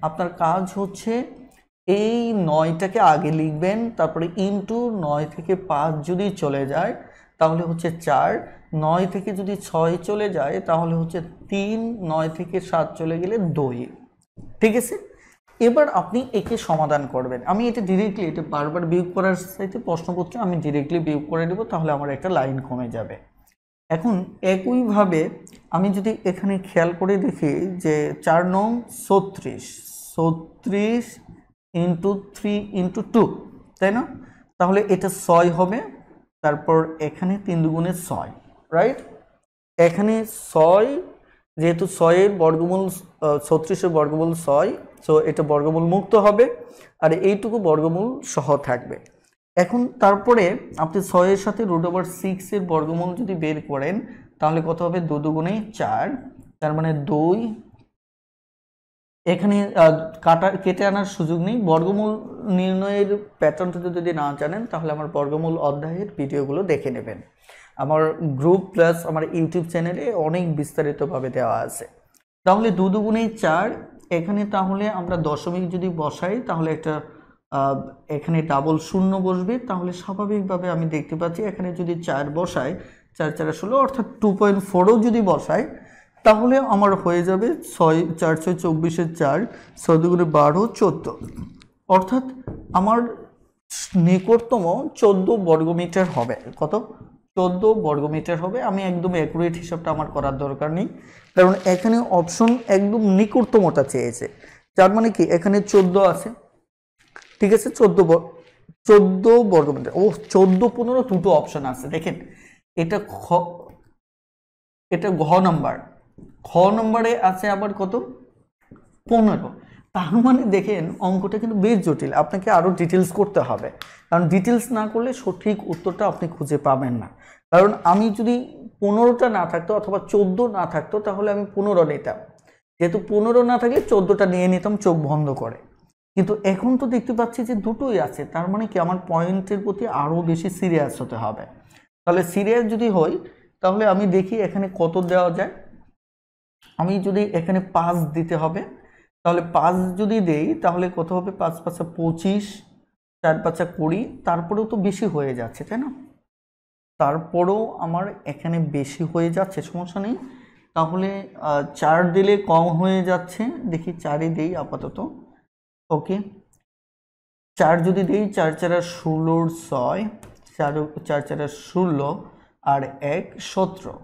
আপনার কাজ হচ্ছে এই 9টাকে আগে লিখবেন, তারপরে ইন্টু 9 থেকে 5 যদি চলে যায় তাহলে হচ্ছে 4, 9 থেকে যদি 6 চলে যায় তাহলে হচ্ছে 3, 9 থেকে 7 চলে গেলে 2, ঠিক আছে। এবার আপনি একে সমাধান করবেন, আমি এটা ডিরেক্টলি, এটা বারবার বিয়োগ করার সাথে প্রশ্নপত্রে আমি ডিরেক্টলি বিয়োগ করে দেবো, তাহলে আমার একটা লাইন কমে যাবে। এখন একইভাবে আমি যদি এখানে খেয়াল করে দেখি যে 4 নং 36 ইন্টু 3 ইন্টু 2, তাই না, তাহলে এটা 6 হবে। তারপর এখানে 3 দুগুণে 6, রাইট। এখানে 6, যেহেতু 6-এর বর্গমূল 36-এর বর্গমূল 6, সো এটা বর্গমূল মুক্ত হবে, আর এইটুকু বর্গমূল সহ থাকবে। এখন তারপরে আপনি 6-এর সাথে √6-এর বর্গমূল যদি বের করেন তাহলে কত হবে, 2 দুগুণে 4, তার মানে 2। এখানে কেটে আনার সুযোগ নেই। বর্গমূল নির্ণয়ের প্যাটার্নটা যদি না জানেন তাহলে আমার বর্গমূল অধ্যায়ের ভিডিওগুলো দেখে নেবেন, আমার গ্রুপ প্লাস আমার ইউটিউব চ্যানেলে অনেক বিস্তারিতভাবে দেওয়া আছে। তাহলে 2 দুগুণে 4, এখানে তাহলে আমরা দশমিক যদি বসাই তাহলে একটা এখানে ডাবল শূন্য বসবে, তাহলে স্বাভাবিকভাবে আমি দেখতে পাচ্ছি এখানে যদি 4 বসাই, 4 4 16, অর্থাৎ 2.4ও যদি বসাই তাহলে আমার হয়ে যাবে 6, 4 6 24-এর 4, 6 দুগুণে 12, 14, অর্থাৎ আমার নিকটতম 14 বর্গমিটার হবে। কত, 14 বর্গমিটার হবে। আমি একদম অ্যাকুরেট হিসাবটা আমার করার দরকার নেই, কারণ এখানে অপশন একদম নিকটতমটা চেয়েছে, যার মানে কি এখানে 14 আছে, ঠিক আছে। 14 বর্গমিটার, ও 14 15 দুটো অপশন আছে দেখেন। এটা ঘ নাম্বার, খ নম্বরে আছে আবার কত, 15। তার মানে দেখেন অঙ্কটা কিন্তু বেশ জটিল, আপনাকে আরো ডিটেলস করতে হবে, কারণ ডিটেলস না করলে সঠিক উত্তরটা আপনি খুঁজে পাবেন না। কারণ আমি যদি 15টা না থাকতো অথবা 14 না থাকতো তাহলে আমি 15 নিতাম, যেহেতু 15 না থাকলে 14টা নিয়ে নিতাম চোখ বন্ধ করে, কিন্তু এখন তো দেখতে পাচ্ছি যে দুটোই আছে, তার মানে কি আমার পয়েন্টের প্রতি আরো বেশি সিরিয়াস হতে হবে। তাহলে সিরিয়াস যদি হই তাহলে আমি দেখি এখানে কত দেওয়া যায়। আমি যদি এখানে 5 দিতে হবে, তাহলে 5 যদি দেই তাহলে কত হবে, 5 5 25, 4 5 20, তারপরেও তো বেশি হয়ে যাচ্ছে, তাই না, তারপরেও আমার এখানে বেশি হয়ে যাচ্ছে, সমস্যা নেই। তাহলে 4 দিলে কম হয়ে যাচ্ছে, দেখি 4ই দেই আপাতত, ওকে। 4 যদি দেই, 4 4 16, 6, 4 4 4 16 আর 1 17,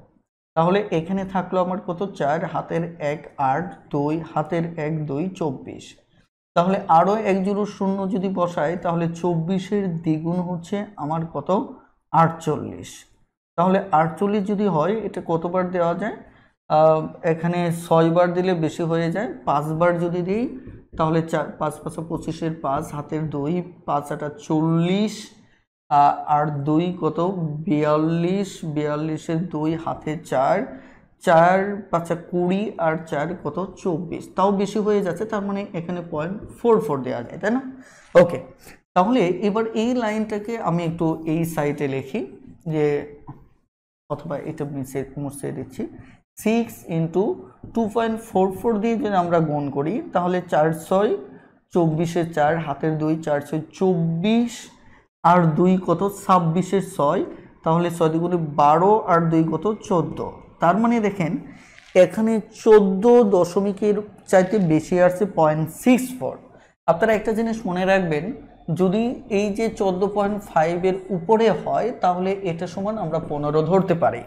তাহলে এখানে থাকলো আমার কত, 4 হাতের 1 8, 2 হাতের 1 2 24, তাহলে আরো 1 0 0 যদি বসাই তাহলে 24-এর দ্বিগুণ হচ্ছে আমার কত, 48। তাহলে 48 যদি হয় এটা কতবার দেওয়া যায়, এখানে 6 বার দিলে বেশি হয়ে যায়, 5 বার যদি দিই তাহলে 4 5 5 25-এর 5 হাতের 2, 5 8 40, আর 2 কত, 42, 42-এর 2 হাতে 4, 4 5 20 আর 4 কত, 24, তাও বেশি হয়ে যাচ্ছে, তার মানে এখানে 0.44 দেওয়া যায়, তাই না। ওকে, তাহলে এবার এই লাইনটাকে আমি একটু এই সাইডে লিখি, যে অথবা এটা মুছে দিচ্ছি, 6 ইন্টু 2.44 দিয়ে যদি আমরা গুণ করি তাহলে 4 6 24-এর 4 হাতের 2, 4 6 24 আর 2 কত, 26-এর 6, তাহলে 6 দুগুণে 12 আর 2 কত, 14। তার মানে দেখেন এখানে 14 দশমিকের চাইতে বেশি আসছে 0.64। আপনারা একটা জিনিস মনে রাখবেন যদি এই যে 14.5 এর উপরে হয় তাহলে এটা সমান আমরা 15 ধরতে পারি।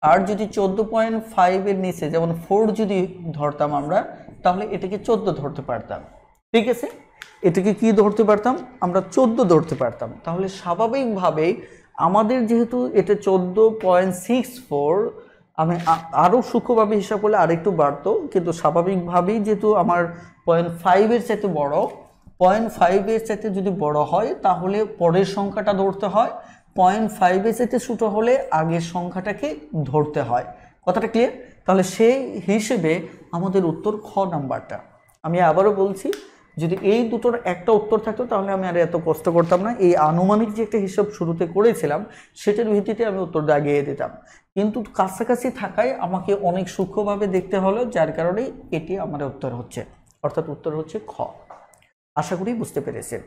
আর যদি 14.5 এর নিচে যেমন 4 যদি ধরতাম আমরা তাহলে এটাকে 14 ধরতে পারতাম। ঠিক আছে, এটাকে কি ধরতে পারতাম আমরা 14 ধরতে পারতাম। তাহলে স্বাভাবিকভাবে আমাদের যেহেতু এটা 14.64, আমি আরও সূক্ষ্মভাবে হিসাব করলে আরেকটু বাড়তো, কিন্তু স্বাভাবিকভাবেই যেহেতু আমার 0.5 এর চাইতে বড়, 0.5 এর চাইতে যদি বড় হয় তাহলে পরের সংখ্যাটা ধরতে হয়, 0.5 এর চাইতে ছোট হলে আগের সংখ্যাটাকে ধরতে হয়। কথাটা ক্লিয়ার? তাহলে সেই হিসেবে আমাদের উত্তর খ নাম্বারটা। আমি আবারও বলছি, যদি এই দুটোর একটা উত্তর থাকতো তাহলে আমি আর এত কষ্ট করতাম না, এই আনুমানিক যে একটা হিসাব শুরুতে করেছিলাম সেটার ভিত্তিতে আমি উত্তর দাগিয়ে দিতাম, কিন্তু কাছাকাছি থাকায় আমাকে অনেক সূক্ষ্মভাবে দেখতে হলো, যার কারণে এটি আমার উত্তর হচ্ছে, অর্থাৎ উত্তর হচ্ছে খ। আশা করি বুঝতে পেরেছেন।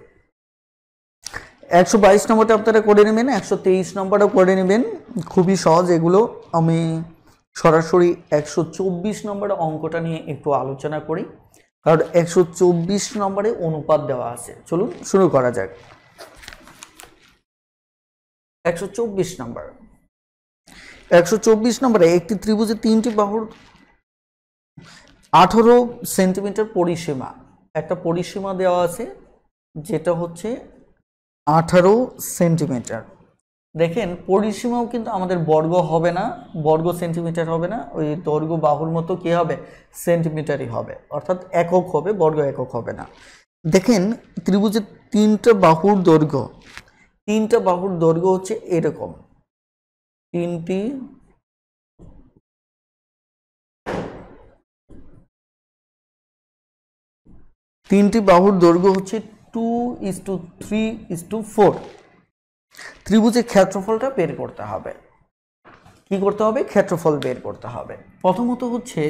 122 নম্বরটা আপনারা করে নেবেন, 123 নম্বরও করে নেবেন, খুবই সহজ এগুলো। আমি সরাসরি 124 নম্বরের অঙ্কটা নিয়ে একটু আলোচনা করি, কারণ 124 নম্বরে অনুপাত দেওয়া আছে। চলুন শুরু করা যাক। 124 নম্বর, 124 নম্বরে একটি ত্রিভুজের তিনটি বাহুর 18 সেন্টিমিটার পরিসীমা, একটা পরিসীমা দেওয়া আছে যেটা হচ্ছে 18 সেন্টিমিটার। দেখেন পরিসীমাও কিন্তু আমাদের বর্গ হবে না, বর্গ সেন্টিমিটার হবে না, ওই দৈর্ঘ্য বাহুর মতো কি হবে, সেন্টিমিটারই হবে, অর্থাৎ একক হবে, বর্গ একক হবে না। দেখেন ত্রিভুজের তিনটা বাহুর দৈর্ঘ্য হচ্ছে এরকম, তিনটি বাহুর দৈর্ঘ্য হচ্ছে 2:3:4। ত্রিভুজের ক্ষেত্রফলটা বের করতে হবে। কি করতে হবে? ক্ষেত্রফল বের করতে হবে। প্রথমত হচ্ছে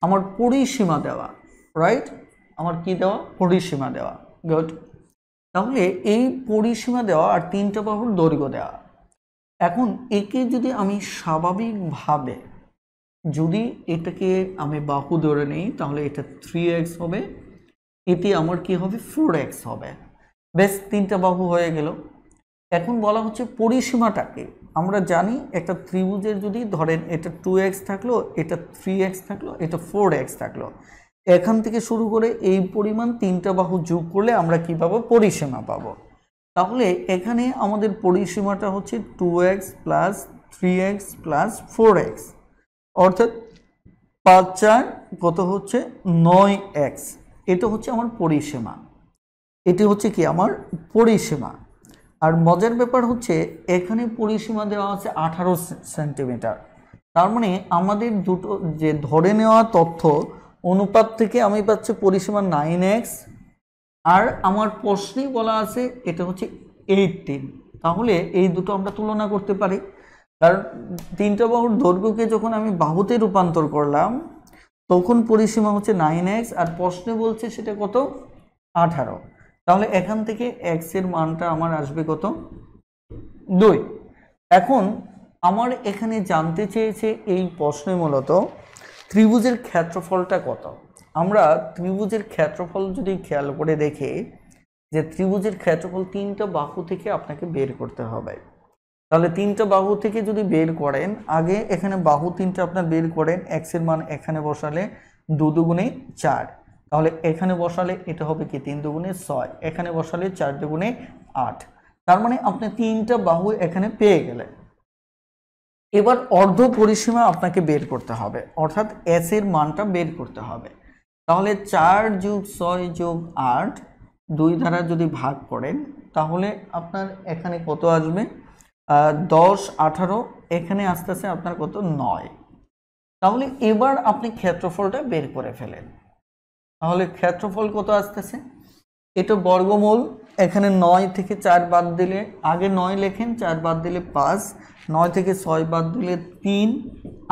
আমার পরিসীমা দেওয়া, রাইট? আমার কি দেওয়া? পরিসীমা দেওয়া। গুড। তাহলে এই পরিসীমা দেওয়া আর তিনটা বাহুর দৈর্ঘ্য দেওয়া। এখন একে যদি আমি স্বাভাবিকভাবে যদি এটাকে আমি বাহু ধরে নিই তাহলে এটা 3x হবে, এটি আমার কি হবে? 4x হবে। বেশ, তিনটা বাহু হয়ে গেল। এখন বলা হচ্ছে পরিসীমাটাকে। আমরা জানি একটা ত্রিভুজের যদি ধরেন এটা 2x থাকলো, এটা 3x থাকলো, এটা 4x থাকলো, এখান থেকে শুরু করে এই পরিমাণ তিনটা বাহু যোগ করলে আমরা কি পাবো? পরিসীমা পাবো। তাহলে এখানে আমাদের পরিসীমাটা হচ্ছে 2x plus 3x plus 4x, অর্থাৎ 5 4 কত হচ্ছে? 9x। এটা হচ্ছে আমার পরিসীমা, এটি হচ্ছে কি আমার পরিসীমা। আর মজার ব্যাপার হচ্ছে এখানে পরিসীমা দেওয়া আছে 18 সেন্টিমিটার। তার মানে আমাদের দুটো যে ধরে নেওয়া তথ্য অনুপাত থেকে আমি পাচ্ছি পরিসীমা 9x, আর আমার প্রশ্নেই বলা আছে এটা হচ্ছে 18। তাহলে এই দুটো আমরা তুলনা করতে পারি, কারণ তিনটা বাহুর দৈর্ঘ্যকে যখন আমি বাহুতে রূপান্তর করলাম তখন পরিসীমা হচ্ছে 9x, আর প্রশ্নে বলছে সেটা কত? 18। তাহলে এখান থেকে x এর মানটা আমার আসবে কত? 2। এখন আমার এখানে জানতে চেয়েছে এই প্রশ্নে মূলত ত্রিভুজের ক্ষেত্রফলটা কত। আমরা ত্রিভুজের ক্ষেত্রফল যদি খেয়াল করে দেখি যে ত্রিভুজের ক্ষেত্রফল তিনটা বাহু থেকে আপনাকে বের করতে হবে। তাহলে তিনটা বাহু থেকে যদি বের করেন, আগে এখানে বাহু তিনটা আপনার বের করেন, x এর মান এখানে বসালে 2 দুগুণে 4, তাহলে এখানে বসালে এটা হবে কি 3 দুগুণে 6, এখানে বসালে 4 দুগুণে 8। তার মানে আপনি তিনটা বাহু এখানে পেয়ে গেলেন। এবার অর্ধ পরিসীমা আপনাকে বের করতে হবে, অর্থাৎ s এর মানটা বের করতে হবে। তাহলে 4 যোগ 6 যোগ 8 2 দ্বারা যদি ভাগ করেন তাহলে আপনার এখানে কত আসবে? 10 18, এখানে আসতেছে আপনার কত? 9। তাহলে এবার আপনি ক্ষেত্রফলটা বের করে ফেলেন। তাহলে ক্ষেত্রফল কত আসতেছে? এটা বর্গমূল, এখানে 9 থেকে 4 বাদ দিলে, আগে 9 লেখেন, 4 বাদ দিলে 5, 9 থেকে 6 বাদ দিলে 3,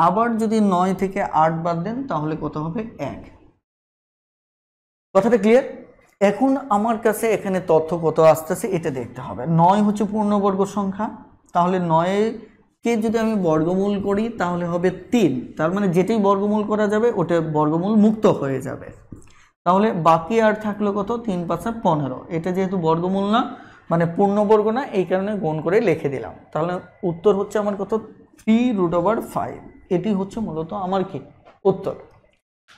আবার যদি 9 থেকে 8 বাদ দেন তাহলে কত হবে? 1। কথাটা ক্লিয়ার? এখন আমার কাছে এখানে তথ্য কত আসতেছে এটা দেখতে হবে। 9 হচ্ছে পূর্ণবর্গ সংখ্যা, তাহলে 9কে যদি আমি বর্গমূল করি তাহলে হবে 3। তার মানে যেটাই বর্গমূল করা যাবে ওটা বর্গমূল মুক্ত হয়ে যাবে। তাহলে বাকি আর থাকলো কত, 3 5 15। এটা যেহেতু বর্গমূল না মানে পূর্ণবর্গ না, এই কারণে গুণ করে লিখে দিলাম। তাহলে উত্তর হচ্ছে আমার কত, 3√5। এটি হচ্ছে মূলত আমার কি উত্তর।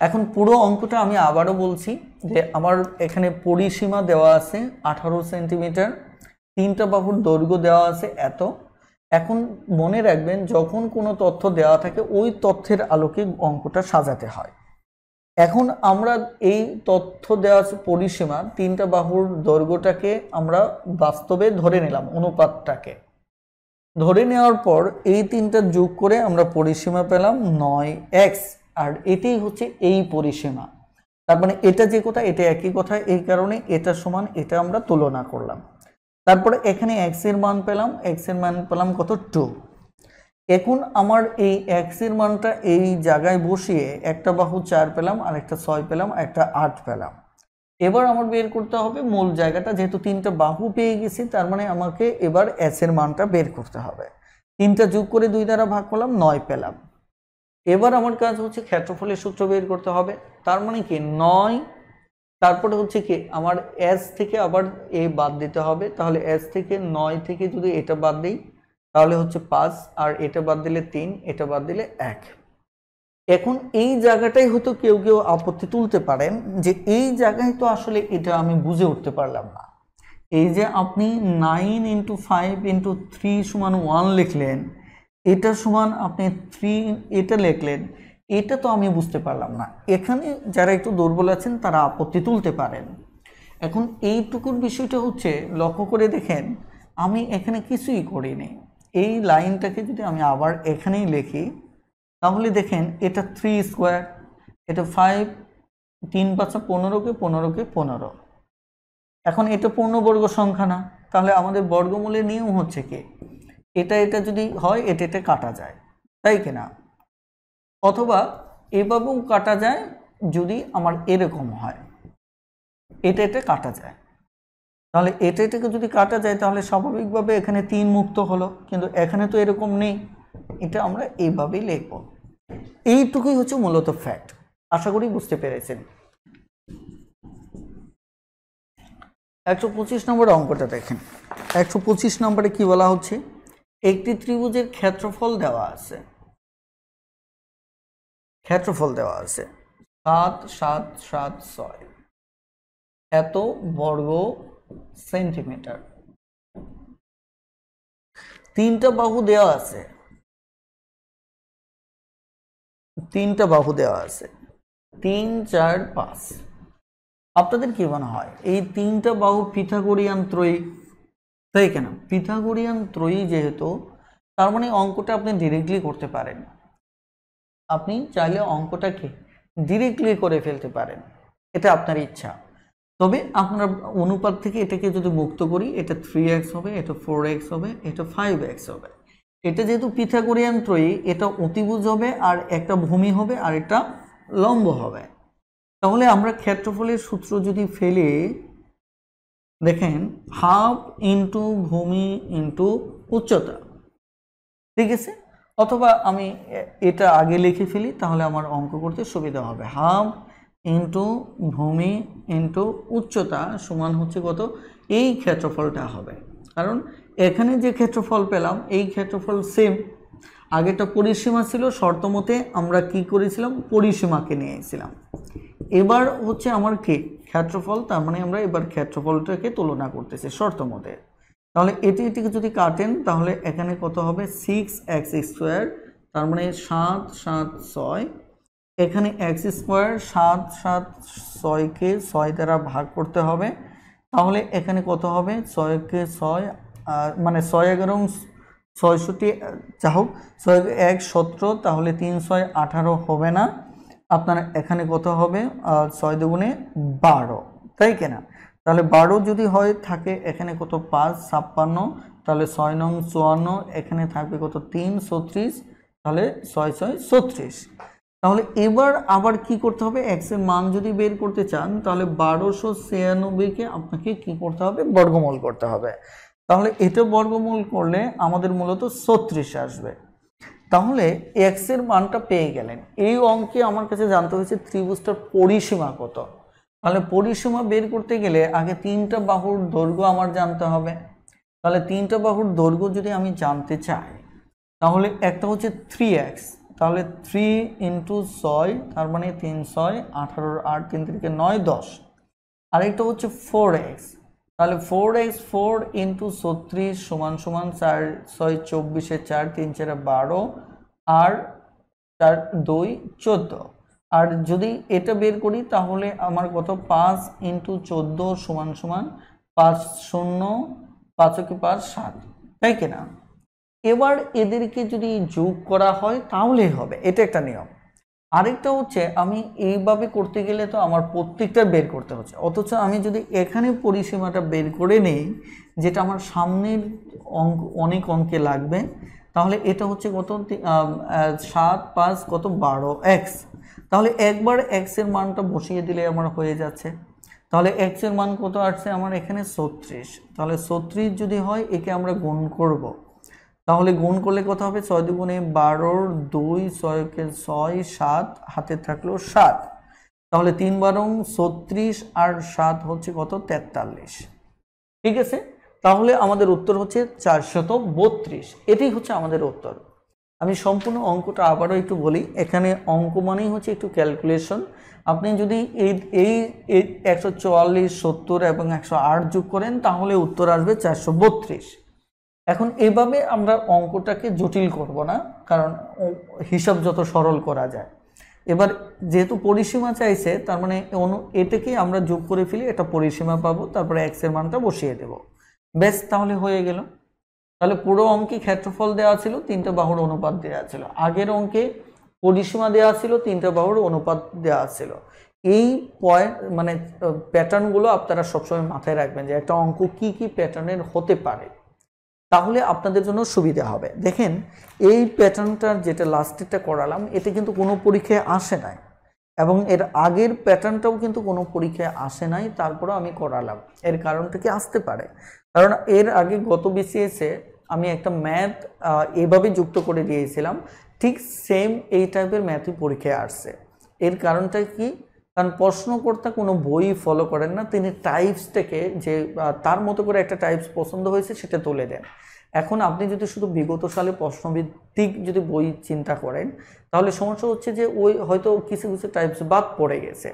এখন পুরো অঙ্কটা আমি আবারও বলছি যে আমার এখানে পরিসীমা দেওয়া আছে 18 সেন্টিমিটার, তিনটা বাহুর দৈর্ঘ্য দেওয়া আছে এত। এখন মনে রাখবেন যখন কোনো তথ্য দেওয়া থাকে ওই তথ্যের আলোকে অঙ্কটা সাজাতে হয়। এখন আমরা এই তথ্য দেওয়া আছে পরিসীমা, তিনটা বাহুর দৈর্ঘ্যটাকে আমরা বাস্তবে ধরে নিলাম, অনুপাতটাকে ধরে নেওয়ার পর এই তিনটা যোগ করে আমরা পরিসীমা পেলাম 9x। আর এটাই হচ্ছে এই পরিসীমা। তার মানে এটা যে কথা এটা একই কথা, এই কারণে এটা সমান এটা আমরা তুলনা করলাম। তারপরে এখানে x এর মান পেলাম, x এর মান পেলাম কত, 2। এখন আমার এই x এর মানটা এই জায়গায় বসিয়ে একটা বাহু 4 পেলাম, আর একটা 6 পেলাম, একটা 8 পেলাম। এবার আমার বের করতে হবে মূল জায়গাটা, যেহেতু তিনটা বাহু পেয়ে গেছি তার মানে আমাকে এবার s এর মানটা বের করতে হবে। তিনটা যোগ করে 2 দ্বারা ভাগ করলাম, 9 পেলাম। এবার আমার কাজ হচ্ছে ক্ষেত্রফলের সূত্র বের করতে হবে। তার মানে কি 9, তারপরে হচ্ছে কি আমার s থেকে আবার a বাদ দিতে হবে। তাহলে s থেকে 9 থেকে যদি এটা বাদ দিই তাহলে হচ্ছে 5, আর এটা বাদ দিলে 3, এটা বাদ দিলে 1। এখন এই জায়গাটাই হয়তো কেউ কেউ আপত্তি তুলতে পারেন যে এই জায়গায় তো আসলে এটা আমি বুঝে উঠতে পারলাম না। এই যে আপনি 9 × 5 × 3 = 1 লিখলেন, এটা সমান আপনি 3 এটা লিখলেন, এটা তো আমি বুঝতে পারলাম না। এখানে যারা একটু দুর্বল আছেন তারা আপত্তি তুলতে পারেন। এখন এইটুকুর বিষয়টা হচ্ছে লক্ষ্য করে দেখেন, আমি এখানে কিছুই করিনি। এই লাইনটাকে যদি আমি আবার এখানেই লিখি তাহলে দেখেন এটা 3 স্কোয়ার, এটা 5, 3 5 15 কে 15 কে 15। এখন এটা পূর্ণবর্গ সংখ্যা না, তাহলে আমাদের বর্গমূলের নিয়ম হচ্ছে কি এটা এটা যদি হয় এটা এটা কাটা যায়, তাই কিনা? অথবা এভাবেও কাটা যায় যদি আমার এরকম হয়, এটা এটা কাটা যায়। তাহলে এটা এটাকে যদি কাটা যায় তাহলে স্বাভাবিকভাবে এখানে 3 মুক্ত হলো, কিন্তু এখানে তো এরকম নেই, এটা আমরা এইভাবেই লিখব। এইটুকুই হচ্ছে মূলত ফ্যাক্ট। আশা করি বুঝতে পেরেছেন। 125 নম্বর অঙ্কটা দেখেন। 125 নম্বরে কি বলা হচ্ছে, একটি ত্রিভুজের ক্ষেত্রফল দেওয়া আছে, ক্ষেত্রফল দেওয়া আছে 7 7 7 6 এত বর্গ সেন্টিমিটার। তিনটা বাহু দেওয়া আছে, তিনটা বাহু দেওয়া আছে 3 4 5। আপনাদের কি মনে হয় এই তিনটা বাহু পিথাগোরিয়ান ত্রয়ী, তাই কেন? পিথাগোরিয়ান ত্রয়ী যেহেতু, তার মানে অঙ্কটা আপনি ডিরেক্টলি করতে পারেন। আপনি চাইলে অঙ্কটাকে ডিরেক্টলি করে ফেলতে পারেন, এটা আপনার ইচ্ছা। তবে আপনার অনুপাত থেকে এটাকে যদি মুক্ত করি, এটা 3x হবে, এটা 4x হবে, এটা 5x হবে। এটা যেহেতু পিথাগোরিয়ান ত্রয়ী, এটা অতিভুজ হবে, আর একটা ভূমি হবে, আর এটা লম্ব হবে। তাহলে আমরা ক্ষেত্রফলের সূত্র যদি ফেলে দেখেন, হাফ ইন্টু ভূমি ইন্টু উচ্চতা, ঠিক আছে? অথবা আমি এটা আগে লিখে ফেলি, তাহলে আমার অঙ্ক করতে সুবিধা হবে। হাফ ইন্টু ভূমি ইন্টু উচ্চতা সমান হচ্ছে কত, এই ক্ষেত্রফলটা হবে। কারণ এখানে যে ক্ষেত্রফল পেলাম এই ক্ষেত্রফল সেম। আগেটা পরিসীমা ছিল, শর্ত মতে আমরা কি করেছিলাম, পরিসীমাকে নিয়েছিলাম। এবার হচ্ছে আমার কি ক্ষেত্রফল, তার মানে আমরা এবার ক্ষেত্রফলটাকে তুলনা করতেছি শর্ত মতে। তাহলে এটিকে যদি কাটেন তাহলে এখানে কত হবে, 6x², তার মানে 7 7 6। এখানে x², 7 7 6কে 6 দ্বারা ভাগ করতে হবে, তাহলে এখানে কত হবে, 6কে 6 মানে 6 11 66, যা হোক 6 1 17, তাহলে 3 6 18 হবে না। আপনার এখানে কত হবে, 6 দুগুণে 12, তাই কিনা? তাহলে 12 যদি হয় থাকে এখানে কত, 5 56, তাহলে 6 9 54, এখানে থাকবে কত, 3 36, তাহলে 6 6 36। তাহলে এবার আবার কি করতে হবে, x এর মান যদি বের করতে চান তাহলে 1296কে আপনাকে কি করতে হবে, বর্গমূল করতে হবে। তাহলে এটা বর্গমূল করলে আমাদের মূলত 36 আসবে। তাহলে x এর মানটা পেয়ে গেলেন। এই অঙ্কে আমার কাছে জানতে হয়েছে ত্রিভুজটার পরিসীমা কত। তাহলে পরিসীমা বের করতে গেলে আগে তিনটা বাহুর দৈর্ঘ্য আমার জানতে হবে। তাহলে তিনটা বাহুর দৈর্ঘ্য যদি আমি জানতে চাই তাহলে একটা হচ্ছে 3x, তাহলে 3 × 6 তার মানে 3 6 18 8 3 3 9 10। আরেকটা হচ্ছে 4x, তাহলে 4x 4 × 36 = 4 6 24 4 3 4 12 আর 4 2 14। আর যদি এটা বের করি তাহলে আমার কত 5 × 14 = 5 0 5 5 7, তাই কিনা? এবার এদেরকে যদি যোগ করা হয় তাহলেই হবে, এটা একটা নিয়ম। আরেকটা হচ্ছে আমি এইভাবে করতে গেলে তো আমার প্রত্যেকটা বের করতে হচ্ছে, অথচ আমি যদি এখানে পরিসীমাটা বের করে নেই যেটা আমার সামনের অঙ্ক অনেক অঙ্কে লাগবে, তাহলে এটা হচ্ছে কত 7 5 কত 12x। তাহলে একবার x এর মানটা বসিয়ে দিলে আমার হয়ে যাচ্ছে। তাহলে x এর মান কত আসছে আমার এখানে 36। তাহলে 36 যদি হয় একে আমরা গুণ করব, তাহলে গুণ করলে কত হবে 6 দুগুণে 12 2 6 কে 6 7 হাতে থাকলো 7। তাহলে 3 12 36 আর 7 হচ্ছে কত 43। ঠিক আছে, তাহলে আমাদের উত্তর হচ্ছে 432। এটাই হচ্ছে আমাদের উত্তর। আমি সম্পূর্ণ অঙ্কটা আবারও একটু বলি। এখানে অঙ্ক মানেই হচ্ছে একটু ক্যালকুলেশন। আপনি যদি এই 144 70 এবং 108 যোগ করেন তাহলে উত্তর আসবে 432। এখন এভাবে আমরা অঙ্কটাকে জটিল করব না, কারণ হিসাব যত সরল করা যায়। এবার যেহেতু পরিসীমা চাইছে তার মানে এটাকে আমরা যোগ করে ফেলি, এটা পরিসীমা পাবো, তারপরে x এর মানটা বসিয়ে দেব, বেশ তাহলে হয়ে গেল। তাহলে পুরো অঙ্কে ক্ষেত্রফল দেওয়া ছিল, তিনটা বাহুর অনুপাত দেওয়া ছিল। আগের অঙ্কে পরিসীমা দেওয়া ছিল, তিনটা বাহুর অনুপাত দেওয়া ছিল। এই পয়েন্ট মানে প্যাটার্নগুলো আপনারা সবসময় মাথায় রাখবেন যে একটা অঙ্ক কি কি প্যাটার্নের হতে পারে, তাহলে আপনাদের জন্য সুবিধা হবে। দেখেন এই প্যাটার্নটার যেটা লাস্টেরটা করালাম এটা কিন্তু কোনো পরীক্ষায় আসে নাই, এবং এর আগের প্যাটার্নটাও কিন্তু কোনো পরীক্ষায় আসে নাই, তারপরেও আমি করালাম। এর কারণটা কি আসতে পারে, কারণ এর আগে গত বিসিএসে আমি একটা ম্যাথ এভাবে যুক্ত করে দিয়েছিলাম, ঠিক সেম এই টাইপের ম্যাথই পরীক্ষায় আসছে। এর কারণটা কি, কারণ প্রশ্নকর্তা কোনো বই ফলো করেন না, তিনি টাইপস থেকে যে তার মতো করে একটা টাইপস পছন্দ হয়েছে সেটা তুলে দেন। এখন আপনি যদি শুধু বিগত সালে প্রশ্নভিত্তিক যদি বই চিন্তা করেন তাহলে সমস্যা হচ্ছে যে ওই হয়তো কিছু কিছু টাইপস বাদ পড়ে গেছে,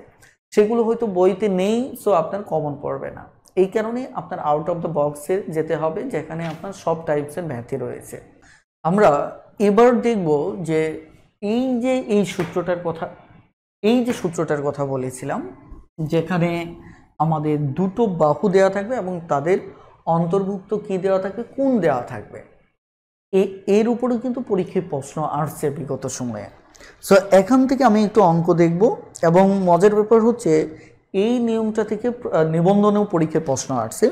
সেগুলো হয়তো বইতে নেই, সো আপনার কমন পড়বে না। এই কারণে আপনার আউট অফ দ্য বক্সে যেতে হবে যেখানে আপনার সব টাইপসের ম্যাথই রয়েছে। আমরা এবার দেখব যে এই সূত্রটার কথা বলেছিলাম, যেখানে আমাদের দুটো বাহু দেওয়া থাকবে এবং তাদের অন্তর্ভুক্ত কি দেওয়া থাকবে, কোণ দেওয়া থাকবে। এর উপরে কিন্তু পরীক্ষায় প্রশ্ন আসছে বিগত সময়ে। সো এখান থেকে আমি একটু অঙ্ক দেখব, এবং মজার ব্যাপার হচ্ছে এই নিয়মটা থেকে নিবন্ধনেও পরীক্ষায় প্রশ্ন আসছে।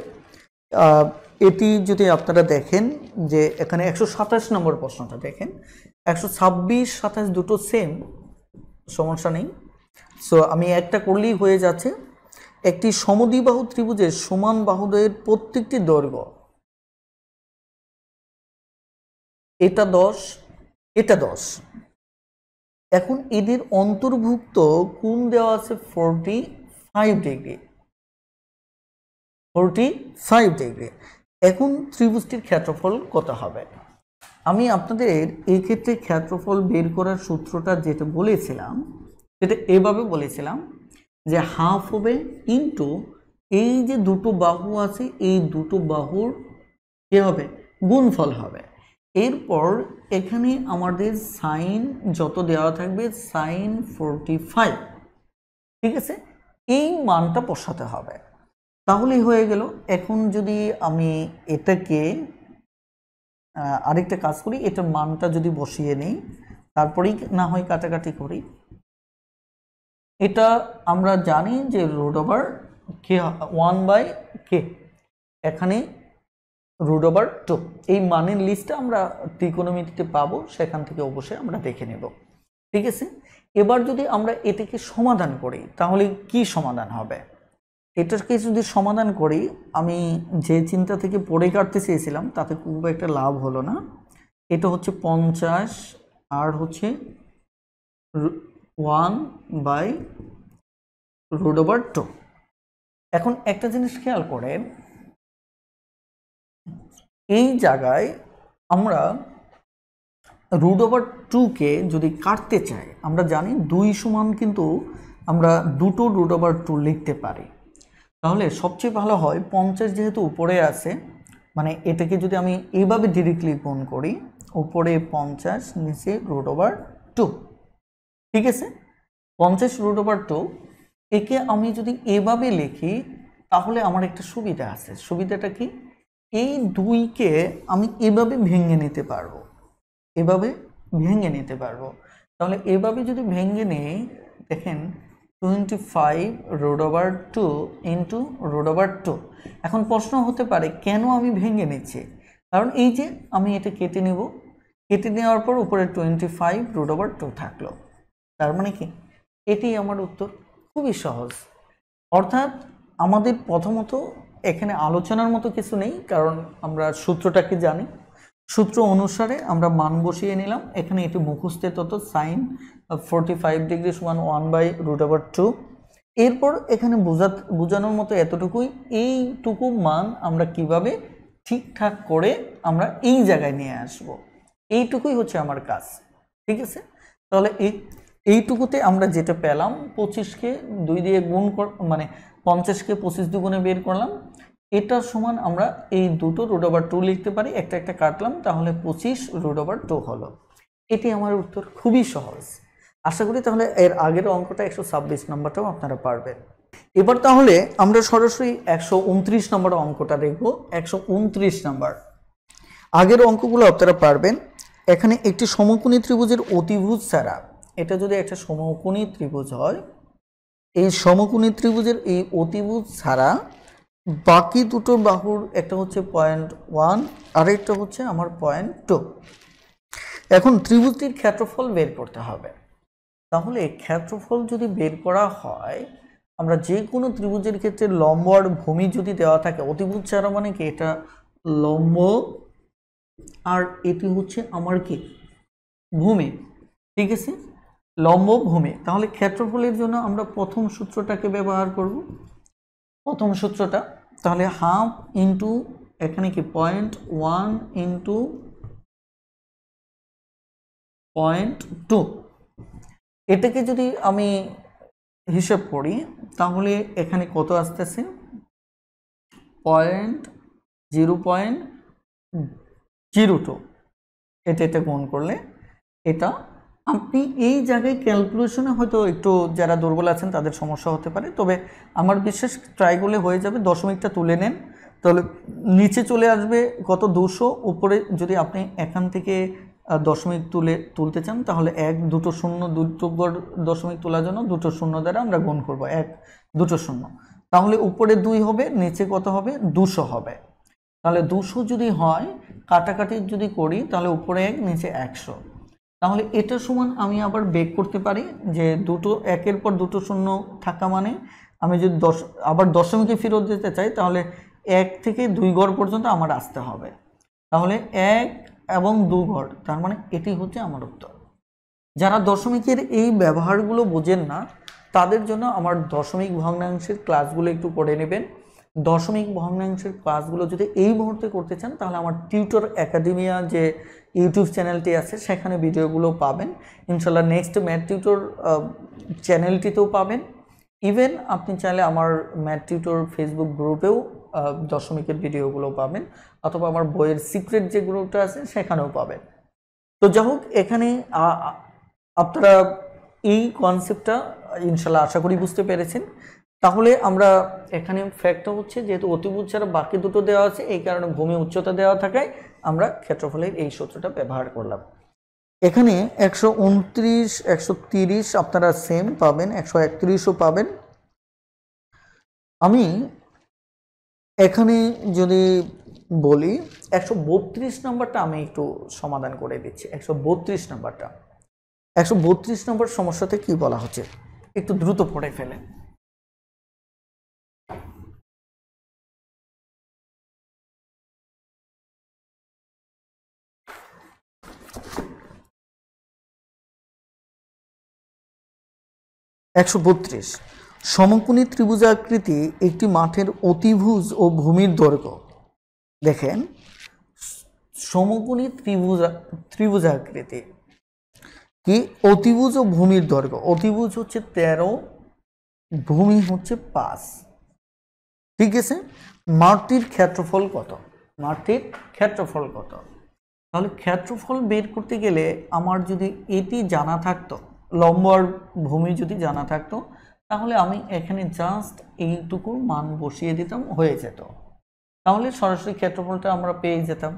এটি যদি আপনারা দেখেন যে এখানে 127 নম্বর প্রশ্নটা দেখেন, 126 27 দুটো সেম, সমস্যা নেই। সো আমি একটা করলেই হয়ে যাচ্ছে। একটি সমদ্বিবাহু ত্রিভুজের সমান বাহুদ্বয়ের প্রত্যেকটি দৈর্ঘ্য, এটা 10 এটা 10। এখন এদের অন্তর্ভুক্ত কোণ দেওয়া আছে 45 ডিগ্রি, 45 ডিগ্রি। এখন ত্রিভুজটির ক্ষেত্রফল কত হবে? আমি আপনাদের এই ক্ষেত্রে ক্ষেত্রফল বের করার সূত্রটা যেটা বলেছিলাম সেটা এভাবে বলেছিলাম যে হাফ হবে ইনটু এই যে দুটো বাহু আছে এই দুটো বাহুর কি হবে, গুণফল হবে। এরপর এখানে আমাদের সাইন যত দেওয়া থাকবে সাইন 45, ঠিক আছে, এই মানটা বসাতে হবে, তাহলেই হয়ে গেল। এখন যদি আমি এটাকে আরেকটা কাজ করি, এটার মানটা যদি বসিয়ে নিই তারপরেই না হয় কাটাকাটি করি। এটা আমরা জানি যে √k 1/k, এখানে √2। এই মানের লিস্টটা আমরা ত্রিকোণমিতিতে পাবো, সেখান থেকে অবশ্যই আমরা দেখে নেব। ঠিক আছে, এবার যদি আমরা এটাকে সমাধান করি তাহলে কি সমাধান হবে? এটাকে যদি সমাধান করি, আমি যে চিন্তা থেকে পড়ে কাটতে চেয়েছিলাম তাতে খুব একটা লাভ হলো না। এটা হচ্ছে 50 আর হচ্ছে 1/√2। এখন একটা জিনিস খেয়াল করেন, এই জায়গায় আমরা √2 যদি কাটতে চাই, আমরা জানি 2 সমান কিন্তু আমরা দুটো √2 লিখতে পারি। তাহলে সবচেয়ে ভালো হয় 50 যেহেতু উপরে আছে, মানে এটাকে যদি আমি এইভাবে ডিরেক্টলি গুণ করি, উপরে 50 নিচে √2, ঠিক আছে। 50 √2 একে আমি যদি এভাবে লিখি তাহলে আমার একটা সুবিধা আছে। সুবিধাটা কি? এই 2কে আমি এভাবে ভেঙে নিতে পারবো, এভাবে ভেঙে নিতে পারবো। তাহলে এভাবে যদি ভেঙে নেই, দেখেন 25 √2 ইন্টু √2। এখন প্রশ্ন হতে পারে কেন আমি ভেঙে নিচ্ছি? কারণ এই যে আমি এটা কেটে নিব, কেটে নেওয়ার পর উপরে 25 √2 থাকলো। তার মানে কি এটি আমার উত্তর। খুবই সহজ। অর্থাৎ আমাদের প্রথমত এখানে আলোচনার মতো কিছু নেই, কারণ আমরা সূত্রটাকে জানি। সূত্র অনুসারে আমরা মান বসিয়ে নিলাম। এখানে এটি মুখস্থের তত sin 45 ডিগ্রি সমান 1/√2। এরপর এখানে বোঝানোর মতো এতটুকুই, এইটুকু মান আমরা কিভাবে ঠিকঠাক করে আমরা এই জায়গায় নিয়ে আসব, এইটুকুই হচ্ছে আমার কাজ, ঠিক আছে। তাহলে এইটুকুতে আমরা যেটা পেলাম, 25কে 2 দিয়ে গুণ মানে 50কে 25 দ্বিগুণে বের করলাম, এটার সমান আমরা এই দুটো √2 লিখতে পারি। একটা একটা কাটলাম, তাহলে 25 √2 হলো। এটি আমার উত্তর। খুবই সহজ। আশা করি তাহলে এর আগের অঙ্কটা 126 নম্বরটাও আপনারা পারবেন। এবার তাহলে আমরা সরাসরি 129 নম্বর অঙ্কটা দেখব। 129 নম্বর। আগের অঙ্কগুলো আপনারা পারবেন। এখানে একটি সমকোণী ত্রিভুজের অতিভুজ ছাড়া, এটা যদি একটা সমকোণী ত্রিভুজ হয়, এই সমকোণী ত্রিভুজের এই অতিভুজ ছাড়া বাকি দুটো বাহুর একটা হচ্ছে 0.1 আর একটা হচ্ছে আমার 0.2। এখন ত্রিভুজটির ক্ষেত্রফল বের করতে হবে। তাহলে ক্ষেত্রফল যদি বের করা হয়, আমরা যে কোনো ত্রিভুজের ক্ষেত্রে লম্ব আর ভূমি যদি দেওয়া থাকে, অতিভুজ ছাড়া মানে কি এটা লম্ব আর এটি হচ্ছে আমার কি ভূমি, ঠিক আছে, লম্ব ভূমি। তাহলে ক্ষেত্রফলের জন্য আমরা প্রথম সূত্রটাকে ব্যবহার করব। প্রথম সূত্রটা তাহলে হাফ ইন্টু এখানে কি 0.1 ইন্টু 0.2, এটাকে যদি আমি হিসাব করি তাহলে এখানে কত আসতেছে 0.02। এটা গুণ করলে এটা, আপনি এই জায়গায় ক্যালকুলেশনে হয়তো একটু যারা দুর্বল আছেন তাদের সমস্যা হতে পারে, তবে আমার বিশ্বাস ট্রাই করলে হয়ে যাবে। দশমিকটা তুলে নেন, তাহলে নিচে চলে আসবে কত 200। উপরে যদি আপনি এখান থেকে দশমিক তুলতে চান তাহলে 1 2 0 দুটো দশমিক তোলার জন্য 2 0 দ্বারা আমরা গুণ করব, 1 2 0। তাহলে উপরে 2 হবে, নিচে কত হবে 200 হবে। তাহলে 200 যদি হয়, কাটাকাটি যদি করি তাহলে উপরে 1 নিচে 100। তাহলে এটা সমান আমি আবার বের করতে পারি যে দুটো একের পর দুটো শূন্য থাকা মানে আমি যদি আবার দশমিকে ফেরত দিতে চাই তাহলে 1 থেকে 2 ঘর পর্যন্ত আমার আসতে হবে। তাহলে 1 এবং 2 ঘর, তার মানে এটি হচ্ছে আমার উত্তর। যারা দশমিকের এই ব্যবহারগুলো বোঝেন না তাদের জন্য আমার দশমিক ভগ্নাংশের ক্লাসগুলো একটু করে নেবেন। দশমিক ভগ্নাংশের ক্লাসগুলো যদি এই মুহূর্তে করতে চান তাহলে আমার টিউটর একাডেমিয়া যে ইউটিউব চ্যানেলটি আছে সেখানে ভিডিওগুলো পাবেন। ইনশাল্লাহ নেক্সট ম্যাথ টিউটর চ্যানেলটিতেও পাবেন। ইভেন আপনি চাইলে আমার ম্যাথ টিউটর ফেসবুক গ্রুপেও দশমিকের ভিডিওগুলো পাবেন, অথবা আমার বইয়ের সিক্রেট যে গ্রুপটা আছে সেখানেও পাবেন। তো যাই হোক, এখানে আপনারা এই কনসেপ্টটা ইনশাল্লাহ আশা করি বুঝতে পেরেছেন। তাহলে আমরা এখানে ফ্যাক্টটা হচ্ছে যেহেতু অতিভুজ ছাড়া বাকি দুটো দেওয়া আছে, এই কারণে ভূমি উচ্চতা দেওয়া থাকায় আমরা ক্ষেত্রফলের এই সূত্রটা ব্যবহার করলাম। এখানে 129 130 আপনারা সেম পাবেন, 131ও পাবেন। আমি এখানে যদি বলি 132 নম্বরটা আমি একটু সমাধান করে দিচ্ছি। 132 নম্বরটা, 132 নম্বর সমস্যাতে কি বলা হচ্ছে একটু দ্রুত পড়ে ফেলেন। সমকোণী ত্রিভুজাকৃতি একটি মাঠের অতিভুজ ও ভূমির দৈর্ঘ্য। দেখেন সমকোণী ত্রিভুজাকৃতি কি অতিভুজ ও ভূমির দৈর্ঘ্য, অতিভুজ হচ্ছে 13, ভূমি হচ্ছে 5, ঠিক আছে। মাঠটির ক্ষেত্রফল কত, মাঠটির ক্ষেত্রফল কত? তাহলে ক্ষেত্রফল বের করতে গেলে আমার যদি এটি জানা থাকতো, লম্ব আর ভূমি যদি জানা থাকতো, তাহলে আমি এখানে জাস্ট এইটুকু মান বসিয়ে দিতাম, হয়ে যেত, তাহলে সরাসরি ক্ষেত্রফলটা আমরা পেয়ে যেতাম।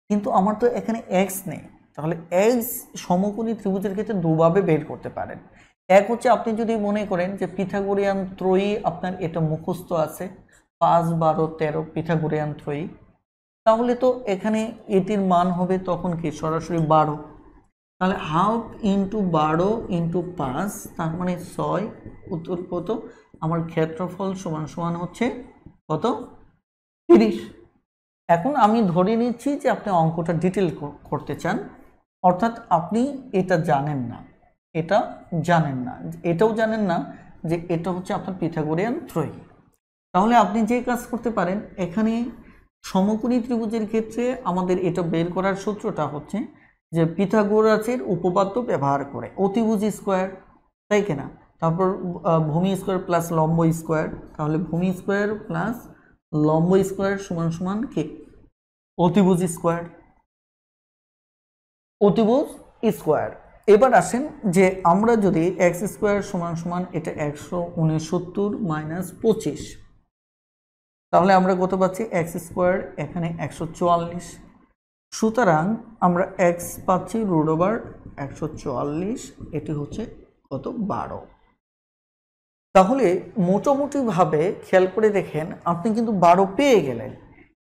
কিন্তু আমার তো এখানে এক্স নেই, তাহলে এক্স সমকোণী ত্রিভুজের ক্ষেত্রে দুভাবে বের করতে পারেন। এক হচ্ছে আপনি যদি মনে করেন যে পিথাগোরিয়ান ত্রয়ী আপনার এটা মুখস্থ আছে, 5, 12, 13 পিথাগোরিয়ান ত্রয়ী, তাহলে তো এখানে এটির মান হবে তখন কি সরাসরি 12, তাহলে হাফ ইন্টু 12 ইন্টু 5, তার মানে 6, উত্তর কত? আমার ক্ষেত্রফল সমান সমান হচ্ছে কত? 30। এখন আমি ধরে নিচ্ছি যে আপনি অঙ্কটা ডিটেল করতে চান, অর্থাৎ আপনি এটা জানেন না, এটা জানেন না, এটাও জানেন না যে এটা হচ্ছে আপনার পিথাগোরিয়ান ত্রয়ী। তাহলে আপনি যে কাজ করতে পারেন, এখানে সমকোণী ত্রিভুজের ক্ষেত্রে আমাদের এটা বের করার সূত্রটা হচ্ছে যে পিথাগোরাসের উপপাদ্য ব্যবহার করে অতিভুজ স্কোয়ার, তাই কিনা, তারপর ভূমি স্কোয়ার প্লাস লম্ব স্কোয়ার, তাহলে ভূমি স্কোয়ার প্লাস লম্ব স্কোয়ার সমান সমান কি অতিভুজ স্কোয়ার, অতিভুজ স্কোয়ার। এবার আসেন যে আমরা যদি এক্স স্কোয়ার সমান সমান এটা 169 মাইনাস 25, তাহলে আমরা কত পাচ্ছি? এক্স স্কোয়ার এখানে 144, সুতরাং আমরা এক্স পাচ্ছি √144, এটি হচ্ছে কত? 12। তাহলে মোটামুটিভাবে খেয়াল করে দেখেন আপনি কিন্তু 12 পেয়ে গেলেন।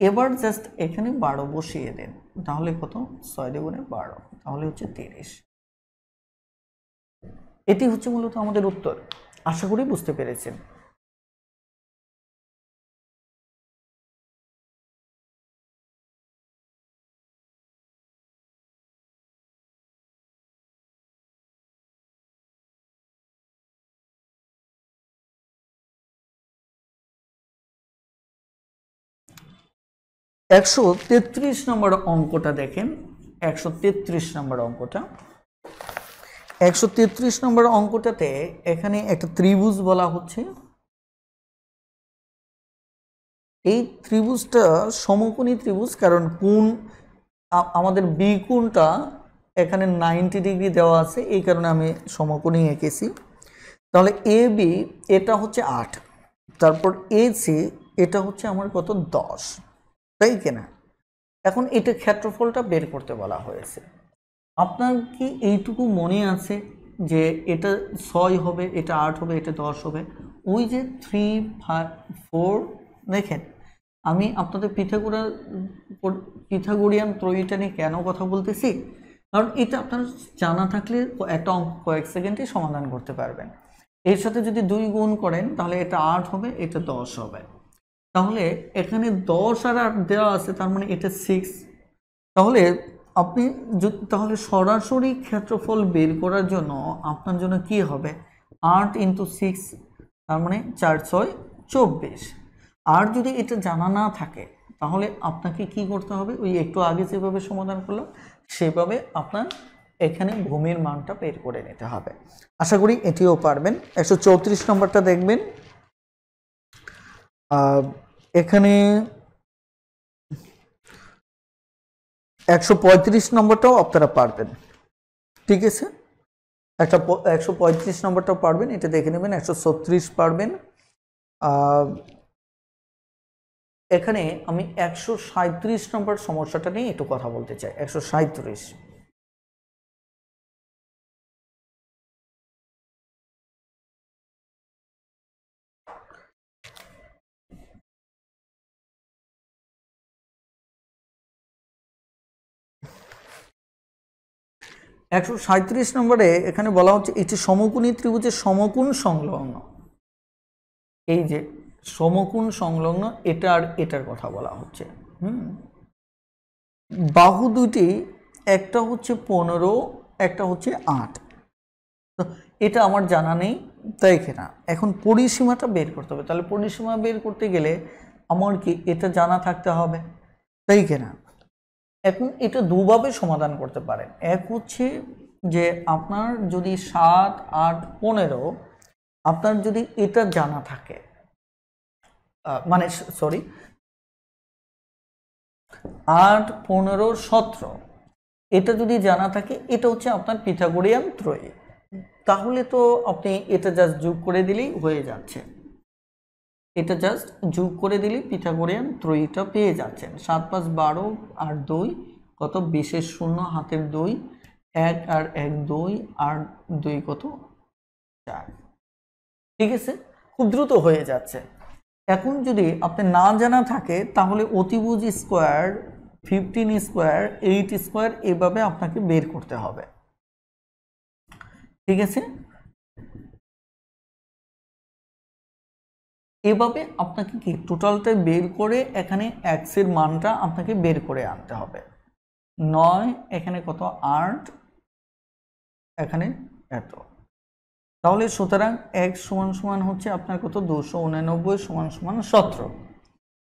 এবার জাস্ট এখানে 12 বসিয়ে দেন, তাহলে কত? 6 × 12, তাহলে হচ্ছে 30। এটি হচ্ছে মূলত আমাদের উত্তর। আশা করি বুঝতে পেরেছেন। একশো 33 নম্বর অঙ্কটা দেখেন, 133 নম্বর অঙ্কটা, 133 নম্বর অঙ্কটাতে এখানে একটা ত্রিভুজ বলা হচ্ছে। এই ত্রিভুজটা সমকোণী ত্রিভুজ, কারণ কোণ আমাদের বি কোণটা এখানে 90 ডিগ্রি দেওয়া আছে, এই কারণে আমি সমকোণী এঁকেছি। তাহলে এ বি এটা হচ্ছে 8, তারপর এ সি এটা হচ্ছে আমার কত? 10, তাই কিনা। এখন এটা ক্ষেত্রফলটা বের করতে বলা হয়েছে। আপনার কি এইটুকু মনে আছে যে এটা 6 হবে, এটা 8 হবে, এটা 10 হবে? ওই যে 3, 5, 4, দেখেন আমি আপনাদের পিথাগোরিয়ান ত্রয়ীটা নিয়ে কেন কথা বলতেছি, কারণ এটা আপনার জানা থাকলে একটা অঙ্ক কয়েক সেকেন্ডে সমাধান করতে পারবেন। এর সাথে যদি 2 গুণ করেন তাহলে এটা 8 হবে, এটা 10 হবে। তাহলে এখানে 10 আর 8 দেওয়া আছে, তার মানে এটা 6। তাহলে আপনি তাহলে সরাসরি ক্ষেত্রফল বের করার জন্য আপনার জন্য কি হবে? 8 × 6, তার মানে 4, 6, 24। আর যদি এটা জানা না থাকে তাহলে আপনাকে কি করতে হবে? ওই একটু আগে যেভাবে সমাধান করলাম সেভাবে আপনার এখানে ভূমির মানটা বের করে নিতে হবে। আশা করি এটিও পারবেন। 134 নম্বরটা দেখবেন, এখানে 135 নম্বরটাও আপনারা পারবেন, ঠিক আছে। 135 নম্বরটাও পারবেন, এটা দেখে নেবেন। 136 পারবেন। এখানে আমি 137 নম্বর সমস্যাটা নিয়ে একটু কথা বলতে চাই। 137, নম্বরে এখানে বলা হচ্ছে এটি সমকোণী ত্রিভুজের সমকোণ সংলগ্ন। এই যে সমকোণ সংলগ্ন, এটা আর এটার কথা বলা হচ্ছে। বাহু দুটি, একটা হচ্ছে 15, একটা হচ্ছে 8। তো এটা আমার জানা নেই, তাই কিনা? এখন পরিসীমাটা বের করতে হবে। তাহলে পরিসীমা বের করতে গেলে আমার কি এটা জানা থাকতে হবে, তাই কিনা? এখন এটা দুভাবে সমাধান করতে পারেন। এক হচ্ছে যে আপনার যদি 7, 8, 15 আপনার যদি এটা জানা থাকে, মানে সরি 8, 15, 17 এটা যদি জানা থাকে, এটা হচ্ছে আপনার পিথাগোরিয়ান ত্রয়ী। তাহলে তো আপনি এটা জাস্ট যোগ করে দিলেই হয়ে যাচ্ছে। এটা জাস্ট যোগ করে দিলেই পিথাগোরিয়ান ত্রয়ীটা পেয়ে যাচ্ছেন। 7, 5, 12 আর 2 কত? 20 শূন্য হাতের 2, 1 আর 1 2 আর 2 কত? 4। ঠিক আছে, খুব দ্রুত হয়ে যাচ্ছে। এখন যদি আপনি না জানা থাকে তাহলে অতিভুজ স্কোয়ার, 15 স্কোয়ার, 8 স্কোয়ার এভাবে আপনাকে বের করতে হবে। ঠিক আছে, এভাবে আপনাকে কি টোটালটা বের করে এখানে এক্স এর মানটা আপনাকে বের করে আনতে হবে। 9 এখানে কত? 8 এখানে এত। তাহলে সুতরাং x সমান সমান হচ্ছে আপনার কত? 289 সমান সমান 17।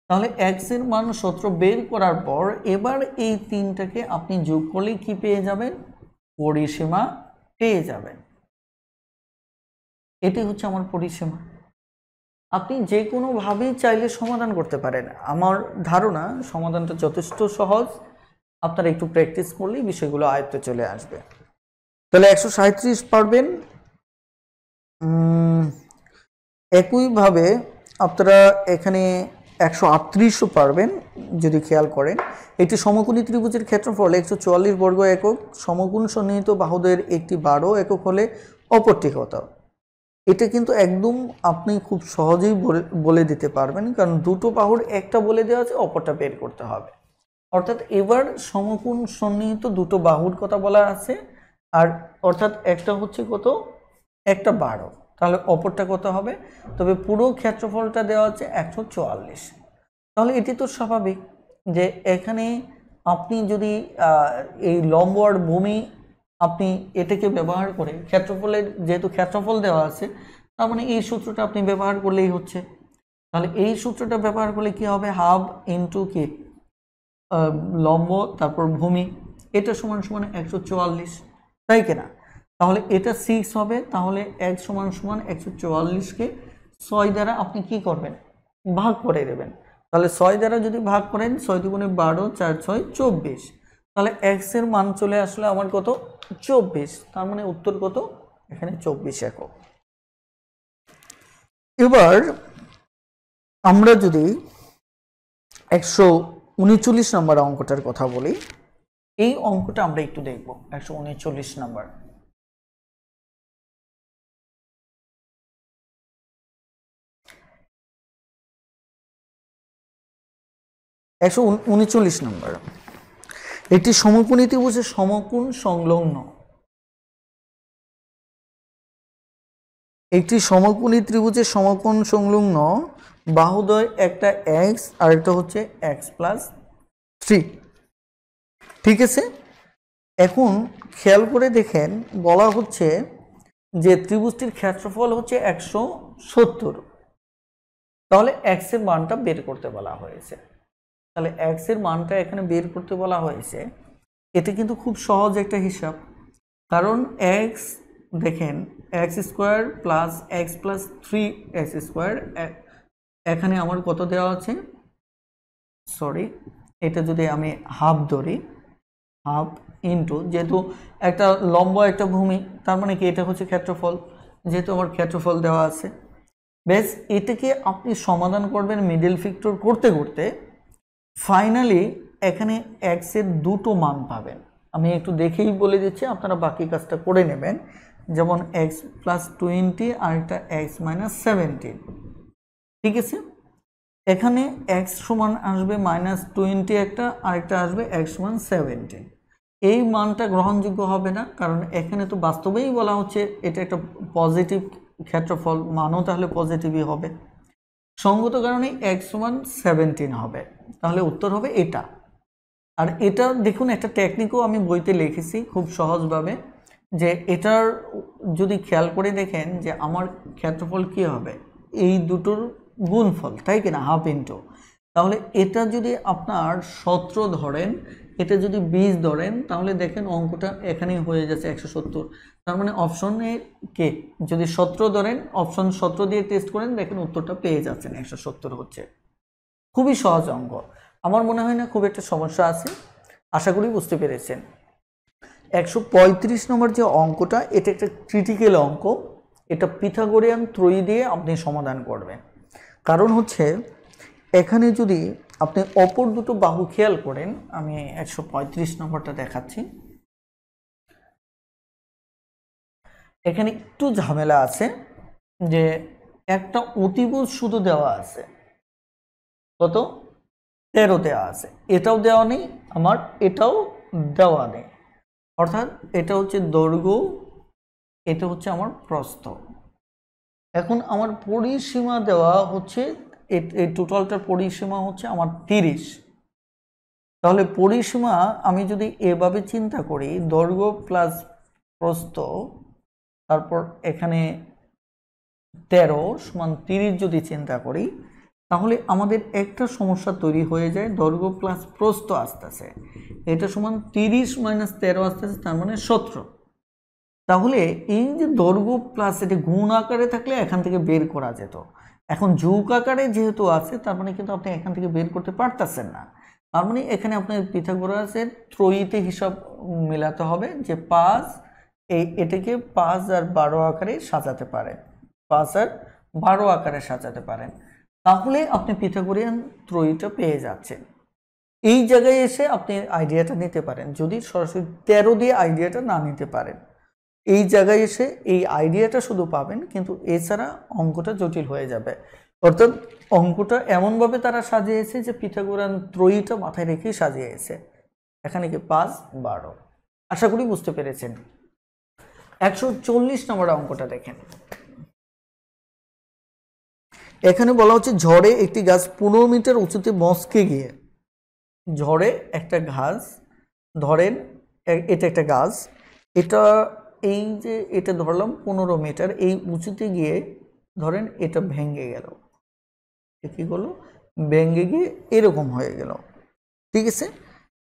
তাহলে x এর মান 17 বের করার পর এবার এই তিনটাকে আপনি যোগ করলে কি পেয়ে যাবেন? পরিসীমা পেয়ে যাবেন। এটি হচ্ছে আমার পরিসীমা। আপনি যে কোনোভাবেই চাইলে সমাধান করতে পারেন। আমার ধারণা সমাধানটা যথেষ্ট সহজ, আপনারা একটু প্র্যাকটিস করলেই বিষয়গুলো আয়ত্তে চলে আসবে। তাহলে 137 পারবেন। একইভাবে আপনারা এখানে 138ও পারবেন যদি খেয়াল করেন। একটি সমকোণী ত্রিভুজের ক্ষেত্রফল 144 বর্গ একক, সমকোণ সন্নিহিত বাহুদের একটি 12 একক হলে অপরটি কত? এটা কিন্তু একদম আপনি খুব সহজেই বলে দিতে পারবেন, কারণ দুটো বাহুর একটা বলে দেওয়া আছে, অপরটা বের করতে হবে। অর্থাৎ এবার সমকোণ সন্নিহিত দুটো বাহুর কথা বলা আছে, আর অর্থাৎ একটা হচ্ছে কত? একটা 12, তাহলে অপরটা কত হবে? তবে পুরো ক্ষেত্রফলটা দেওয়া আছে 144। তাহলে এটি তো স্বাভাবিক যে এখানে আপনি যদি এই লম্ব আর ভূমি আপনি এটাকে ব্যবহার করে ক্ষেত্রফলের, যেহেতু ক্ষেত্রফল দেওয়া আছে, তার মানে এই সূত্রটা আপনি ব্যবহার করলেই হচ্ছে। তাহলে এই সূত্রটা ব্যবহার করলে কি হবে? হাফ ইন্টু কি লম্ব তারপর ভূমি, এটা সমান সমান 144, তাই কিনা? তাহলে এটা 6 হবে। তাহলে x সমান সমান 144কে 6 দ্বারা আপনি কি করবেন? ভাগ করে দেবেন। তাহলে 6 দ্বারা যদি ভাগ করেন, 6 দুগুণে 12, 4 6 24। তাহলে x এর মান চলে আসলে আমার কত? 24। তার মানে উত্তর কত? এখানে 24 একক। এবার আমরা যদি 139 নম্বর অঙ্কটার কথা বলি, এই অঙ্কটা আমরা একটু দেখব। 139 নম্বর। একশো 39 নম্বর। একটি সমকোণী ত্রিভুজের সমকোণ সংলগ্ন, একটি সমকোণী ত্রিভুজের সমকোণ সংলগ্ন বাহুদ্বয় একটা x আর একটা হচ্ছে x+3। ঠিক আছে, এখন খেয়াল করে দেখেন, বলা হচ্ছে যে ত্রিভুজটির ক্ষেত্রফল হচ্ছে 170। তাহলে x এর মানটা বের করতে বলা হয়েছে। তাহলে x এর মানটা এখানে বের করতে বলা হয়েছে। এটা কিন্তু খুব সহজ একটা হিসাব, কারণ x দেখেন x স্কোয়ার প্লাস x+3x², এখানে আমার কত দেওয়া আছে? সরি, এটা যদি আমি হাফ ধরি, হাফ ইন্টু, যেহেতু একটা লম্ব একটা ভূমি, তার মানে কি এটা হচ্ছে ক্ষেত্রফল, যেহেতু আমার ক্ষেত্রফল দেওয়া আছে। বেশ, এটাকে আপনি সমাধান করবেন মিডল ফ্যাক্টর করতে করতে, ফাইনালি এখানে x এর দুটো মান পাবেন। আমি একটু দেখেই বলে দিচ্ছি, আপনারা বাকি কাজটা করে নেবেন। যেমন x+20 আর একটা x-17। ঠিক আছে, এখানে x সমান আসবে -20 একটা, আরেকটা আসবে x সমান 17। এই মানটা গ্রহণযোগ্য হবে না, কারণ এখানে তো বাস্তবেই বলা হচ্ছে এটা একটা পজিটিভ ক্ষেত্রফল, মানও তাহলে পজিটিভই হবে। সঙ্গত কারণে x সমান 17 হবে। তাহলে উত্তর হবে এটা। আর এটা দেখুন, একটা টেকনিকও আমি বইতে লিখেছি খুব সহজভাবে। যে এটার যদি খেয়াল করে দেখেন যে আমার ক্ষেত্রফল কি হবে, এই দুটোর গুণফল, তাই কিনা, হাফ ইন্টু। তাহলে এটা যদি আপনার 17 ধরেন, এটা যদি 20 ধরেন, তাহলে দেখেন অঙ্কটা এখানেই হয়ে যাচ্ছে 170। তার মানে অপশনে কে যদি 17 ধরেন, অপশন 17 দিয়ে টেস্ট করেন, দেখেন উত্তরটা পেয়ে যাচ্ছেন 170 হচ্ছে। খুবই সহজ অঙ্ক, আমার মনে হয় না খুব একটা সমস্যা আছে। আশা করি বুঝতে পেরেছেন। 135 নম্বর যে অঙ্কটা, এটা একটা ক্রিটিক্যাল অঙ্ক। এটা পিথাগোরিয়ান ত্রয়ী দিয়ে আপনি সমাধান করবেন। কারণ হচ্ছে এখানে যদি আপনি অপর দুটো বাহু খেয়াল করেন, আমি 135 নম্বরটা দেখাচ্ছি। এখানে একটু ঝামেলা আছে যে একটা অতিভুজ শুধু দেওয়া আছে, কত, 13 দেওয়া আছে, এটাও দেওয়া নেই আমার, এটাও দেওয়া নেই। অর্থাৎ এটা হচ্ছে দৈর্ঘ্য, এটা হচ্ছে আমার প্রস্থ। এখন আমার পরিসীমা দেওয়া হচ্ছে, এই টোটালটার পরিসীমা হচ্ছে আমার 30। তাহলে পরিসীমা আমি যদি এভাবে চিন্তা করি, দৈর্ঘ্য প্লাস প্রস্থ, তারপর এখানে 13 সমান 30 যদি চিন্তা করি, তাহলে আমাদের একটা সমস্যা তৈরি হয়ে যায়, দৈর্ঘ্য প্লাস প্রস্থ আসতেছে, এটা সমান 30 মাইনাস 13 আসতেছে, তার মানে 17। তাহলে এই যে দৈর্ঘ্য প্লাস এটা গুণ আকারে থাকলে এখান থেকে বের করা যেত, এখন যোগ আকারে যেহেতু আছে, তার মানে কিন্তু আপনি এখান থেকে বের করতে পারতেছেন না। তার মানে এখানে আপনার পিথাগোরাসের ত্রয়ীতে হিসাব মেলাতে হবে যে 5, এটাকে 5 আর 12 আকারে সাজাতে পারেন, 5 আর 12 আকারে সাজাতে পারেন, তাহলে আপনি পিথাগোরিয়ান ত্রয়ীটা পেয়ে যাচ্ছেন। এই জায়গায় এসে আপনি আইডিয়াটা নিতে পারেন, যদি সরাসরি 13 দিয়ে আইডিয়াটা না নিতে পারেন, এই জায়গায় এসে এই আইডিয়াটা শুধু পাবেন, কিন্তু এছাড়া অঙ্কটা জটিল হয়ে যাবে। অর্থাৎ অঙ্কটা এমনভাবে তারা সাজিয়েছে যে পিথাগোরান ত্রয়ীটা মাথায় রেখেই সাজিয়েছে। এখানে কি 5, 12, আশা করি বুঝতে পেরেছেন। 140 নম্বর অঙ্কটা দেখেন। এখানে বলা হচ্ছে ঝড়ে একটি গাছ 15 মিটার উঁচুতে মস্কে গিয়ে, ঝড়ে একটা ঘাস ধরেন, এটা একটা গাছ, এটা এই যে এটা ধরলাম 15 মিটার, এই উঁচুতে গিয়ে ধরেন এটা ভেঙে গেল, কি করলো, ভেঙে গিয়ে এরকম হয়ে গেল, ঠিক আছে,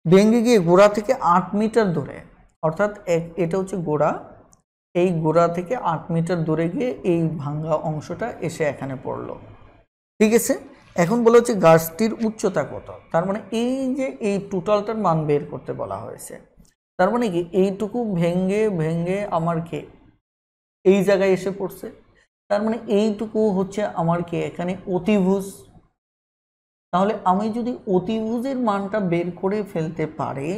ভেঙে গিয়ে গোড়া থেকে 8 মিটার দূরে, অর্থাৎ এটা হচ্ছে গোড়া, এই গোড়া থেকে 8 মিটার দূরে গিয়ে এই ভাঙ্গা অংশটা এসে এখানে পড়লো, ঠিক আছে। এখন বলা হচ্ছে গাছটির উচ্চতা কত, তার মানে এই যে এই টোটালটার মান বের করতে বলা হয়েছে। তার মানে কি এইটুকু ভেঙ্গে ভেঙ্গে আমার কে এই জায়গায় এসে পড়ছে, তার মানে এইটুকু হচ্ছে আমার কে এখানে অতিভুজ। তাহলে আমি যদি অতিভুজের মানটা বের করে ফেলতে পারি,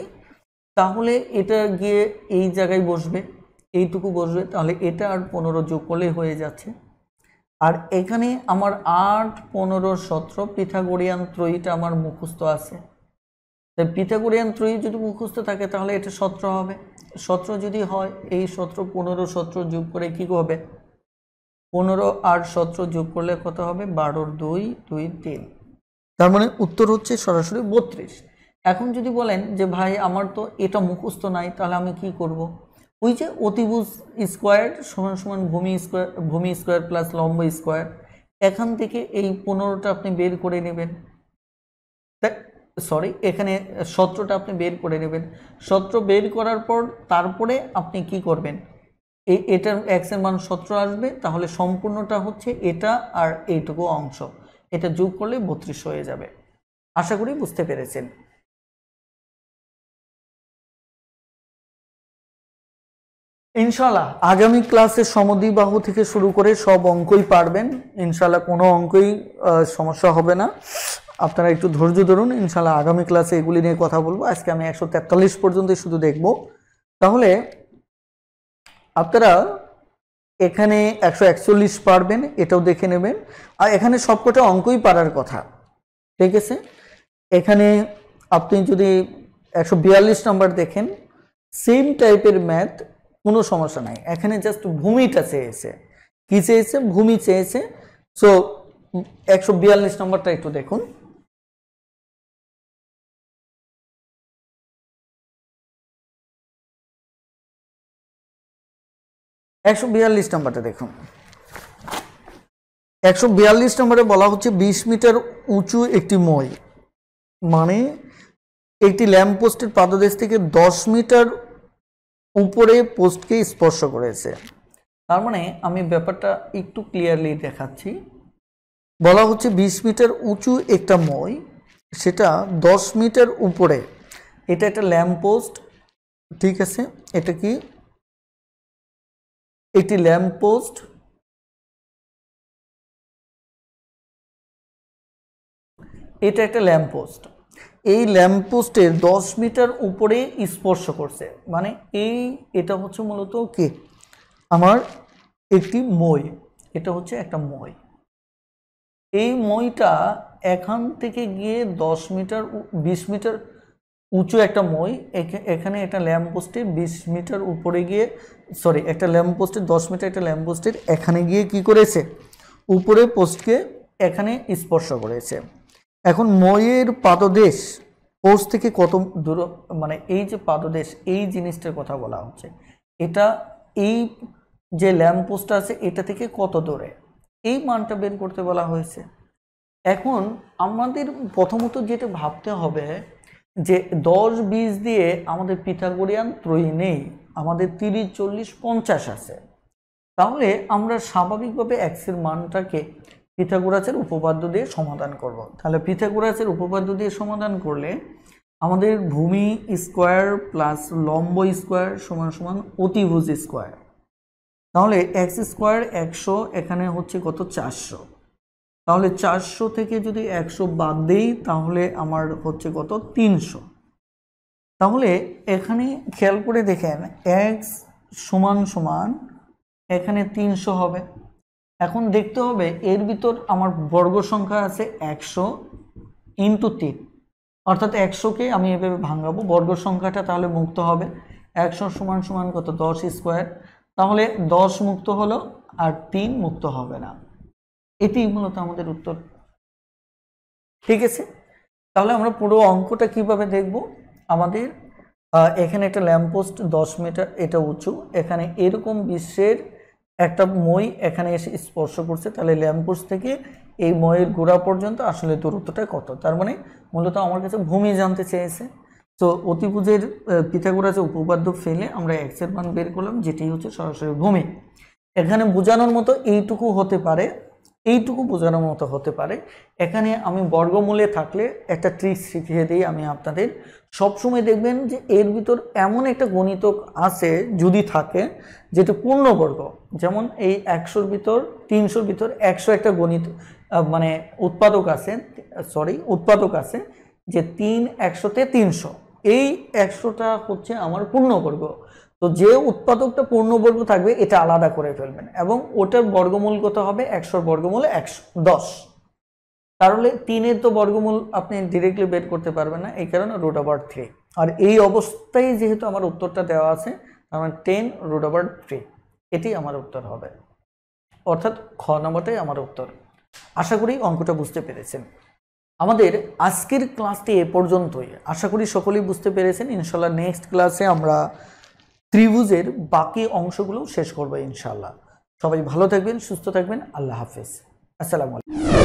তাহলে এটা গিয়ে এই জায়গায় বসবে, এইটুকু বসবে, তাহলে এটা আর 15 যোগ করলে হয়ে যাচ্ছে। আর এখানে আমার 8, 15, 17 পিথাগোরিয়ান ত্রয়ীটা আমার মুখস্থ আছে, তাই পিথাগোরিয়ান ত্রয়ী যদি মুখস্থ থাকে তাহলে এটা 17 হবে। 17 যদি হয়, এই 17, 15, 17 যোগ করে কি হবে, 15 আর 17 যোগ করলে কত হবে, 12, 2, 2, 3, তার মানে উত্তর হচ্ছে সরাসরি 32। এখন যদি বলেন যে ভাই আমার তো এটা মুখস্থ নাই, তাহলে আমি কি করব, ওই যে অতিভুজ স্কোয়ার সমান সমান ভূমি স্কোয়ার প্লাস লম্ব স্কোয়ার, এখান থেকে এই 15টা আপনি বের করে নেবেন, সরি এখানে 17টা আপনি বের করে নেবেন, 17 বের করার পর তারপরে আপনি কি করবেন, এটার এক্স এর মান 17 আসবে, তাহলে সম্পূর্ণটা হচ্ছে এটা আর এইটুকু অংশ, এটা যোগ করলে 32 হয়ে যাবে। আশা করি বুঝতে পেরেছেন। ইনশাল্লাহ আগামী ক্লাসে সমদ্বিবাহু থেকে শুরু করে সব অঙ্কই পারবেন, ইনশাল্লাহ কোনো অঙ্কই সমস্যা হবে না, আপনারা একটু ধৈর্য ধরুন, ইনশাল্লাহ আগামী ক্লাসে এগুলি নিয়ে কথা বলবো। আজকে আমি 143 পর্যন্ত শুধু দেখব। তাহলে আপনারা এখানে 141 পারবেন, এটাও দেখে নেবেন, আর এখানে সবকটা অঙ্কই পারার কথা, ঠিক আছে। এখানে আপনি যদি 142 নম্বর দেখেন, সেম টাইপের ম্যাথ, কোনো সমস্যা নাই, এখানে জাস্ট ভূমিটা চেয়েছে, কি চেয়েছে, ভূমি চেয়েছে। সো 142 নম্বরটা একটু দেখুন। 142 নম্বরটা দেখুন। 142 নম্বরে বলা হচ্ছে 20 মিটার উঁচু একটি মই, মানে একটি ল্যাম্প পোস্টের পাদদেশ থেকে 10 মিটার উপরে পোস্টকে স্পর্শ করেছে। তার মানে আমি ব্যাপারটা একটু ক্লিয়ারলি দেখাচ্ছি। বলা হচ্ছে 20 মিটার উঁচু একটা মই, সেটা 10 মিটার উপরে, এটা একটা ল্যাম্প পোস্ট, ঠিক আছে, এটা কি একটি ল্যাম্প পোস্ট, এটা একটা ল্যাম্প পোস্ট, এই ল্যাম্প পোস্টের 10 মিটার উপরে স্পর্শ করছে, মানে এটা হচ্ছে মূলত কি আমার একটি মই, এটা হচ্ছে একটা মই। এই মইটা এখান থেকে গিয়ে 10 মিটার 20 মিটার উঁচু একটা মই, এখানে একটা ল্যাম্প পোস্টের 20 মিটার উপরে গিয়ে, সরি, একটা ল্যাম্প পোস্টের 10 মিটার একটা ল্যাম্প পোস্টের এখানে গিয়ে কি করেছে, উপরে পোস্টকে এখানে স্পর্শ করেছে। এখন মইয়ের পাদদেশ পোস্ট থেকে কত দূর, মানে এই যে পাদদেশ, এই জিনিসটার কথা বলা হচ্ছে, এটা এই যে ল্যাম্প পোস্ট আছে এটা থেকে কত দূরে, এই মানটা বের করতে বলা হয়েছে। এখন আমাদের প্রথমত যেটা ভাবতে হবে যে 10 20 দিয়ে আমাদের পিথাগোরিয়ান ত্রয়ী নেই, আমাদের 30 40 50 আছে। তাহলে আমরা স্বাভাবিকভাবে এক্সের মানটাকে পিথাগোরাসের উপপাদ্য দিয়ে সমাধান করব। তাহলে পিথাগোরাসের উপপাদ্য দিয়ে সমাধান করলে আমাদের ভূমি স্কোয়ার প্লাস লম্ব স্কোয়ার সমান সমান অতিভুজ স্কোয়ার। তাহলে এক্স স্কোয়ার 100, এখানে হচ্ছে কত 400, তাহলে 400 থেকে যদি 100 বাদ দেই তাহলে আমার হচ্ছে কত 300। তাহলে এখানে খেয়াল করে দেখেন এক্স সমান সমান এখানে 300 হবে। এখন দেখতে হবে এর ভিতর আমার বর্গ সংখ্যা আছে 100 ইন্টু 3, অর্থাৎ 100কে আমি এভাবে ভাঙাবো, বর্গ সংখ্যাটা তাহলে মুক্ত হবে। 100 সমান সমান কত 10 স্কোয়ার, তাহলে 10 মুক্ত হলো আর 3 মুক্ত হবে না। এটি মূলত আমাদের উত্তর, ঠিক আছে। তাহলে আমরা পুরো অঙ্কটা কিভাবে দেখব, আমাদের এখানে একটা ল্যাম্পপোস্ট 10 মিটার এটা উঁচু, এখানে এরকম বিশ্বের একটা মই এখানে এসে স্পর্শ করছে, তাহলে ল্যাম্পপোস্ট থেকে এই মইয়ের গোড়া পর্যন্ত আসলে দূরত্বটা কত, তার মানে মূলত আমার কাছে ভূমি জানতে চেয়েছে। তো অতিভুজের পিথাগোরাসের উপপাদ্য ফেলে আমরা এক্স এর মান বের করলাম, যেটি হচ্ছে সরাসরি ভূমি। এখানে বোঝানোর মতো এইটুকু হতে পারে, এইটুকু বোঝানোর মতো হতে পারে। এখানে আমি বর্গমূলে থাকলে একটা ট্রিক শিখিয়ে দিই আমি আপনাদের। সবসময় দেখবেন যে এর ভিতর এমন একটা গণিতক আছে যদি থাকে যেটা পূর্ণবর্গ, যেমন এই 100-র ভিতর 300-র ভিতর 100 একটা গণিত মানে উৎপাদক আছে যে 3 100-তে 300, এই 100টা হচ্ছে আমার পূর্ণবর্গ। তো যে উৎপাদকটা পূর্ণবর্গ থাকবে এটা আলাদা করে ফেলবেন এবং ওটার বর্গমূল কত হবে, 100-র বর্গমূল 110। তাহলে 3-এর তো বর্গমূল আপনি ডিরেক্টলি বের করতে পারবেন না, এই কারণে √3। আর এই অবস্থায় যেহেতু আমার উত্তরটা দেওয়া আছে, আমার 10√3, এটি আমার উত্তর হবে, অর্থাৎ খ নম্বরটাই আমার উত্তর। আশা করি অঙ্কটা বুঝতে পেরেছেন। আমাদের আজকের ক্লাসটি এ পর্যন্তই, আশা করি সকলেই বুঝতে পেরেছেন। ইনশাল্লাহ নেক্সট ক্লাসে আমরা ত্রিভুজের বাকি অংশগুলো শেষ করবো ইনশাল্লাহ। সবাই ভালো থাকবেন, সুস্থ থাকবেন, আল্লাহ হাফেজ, আসসালামু আলাইকুম।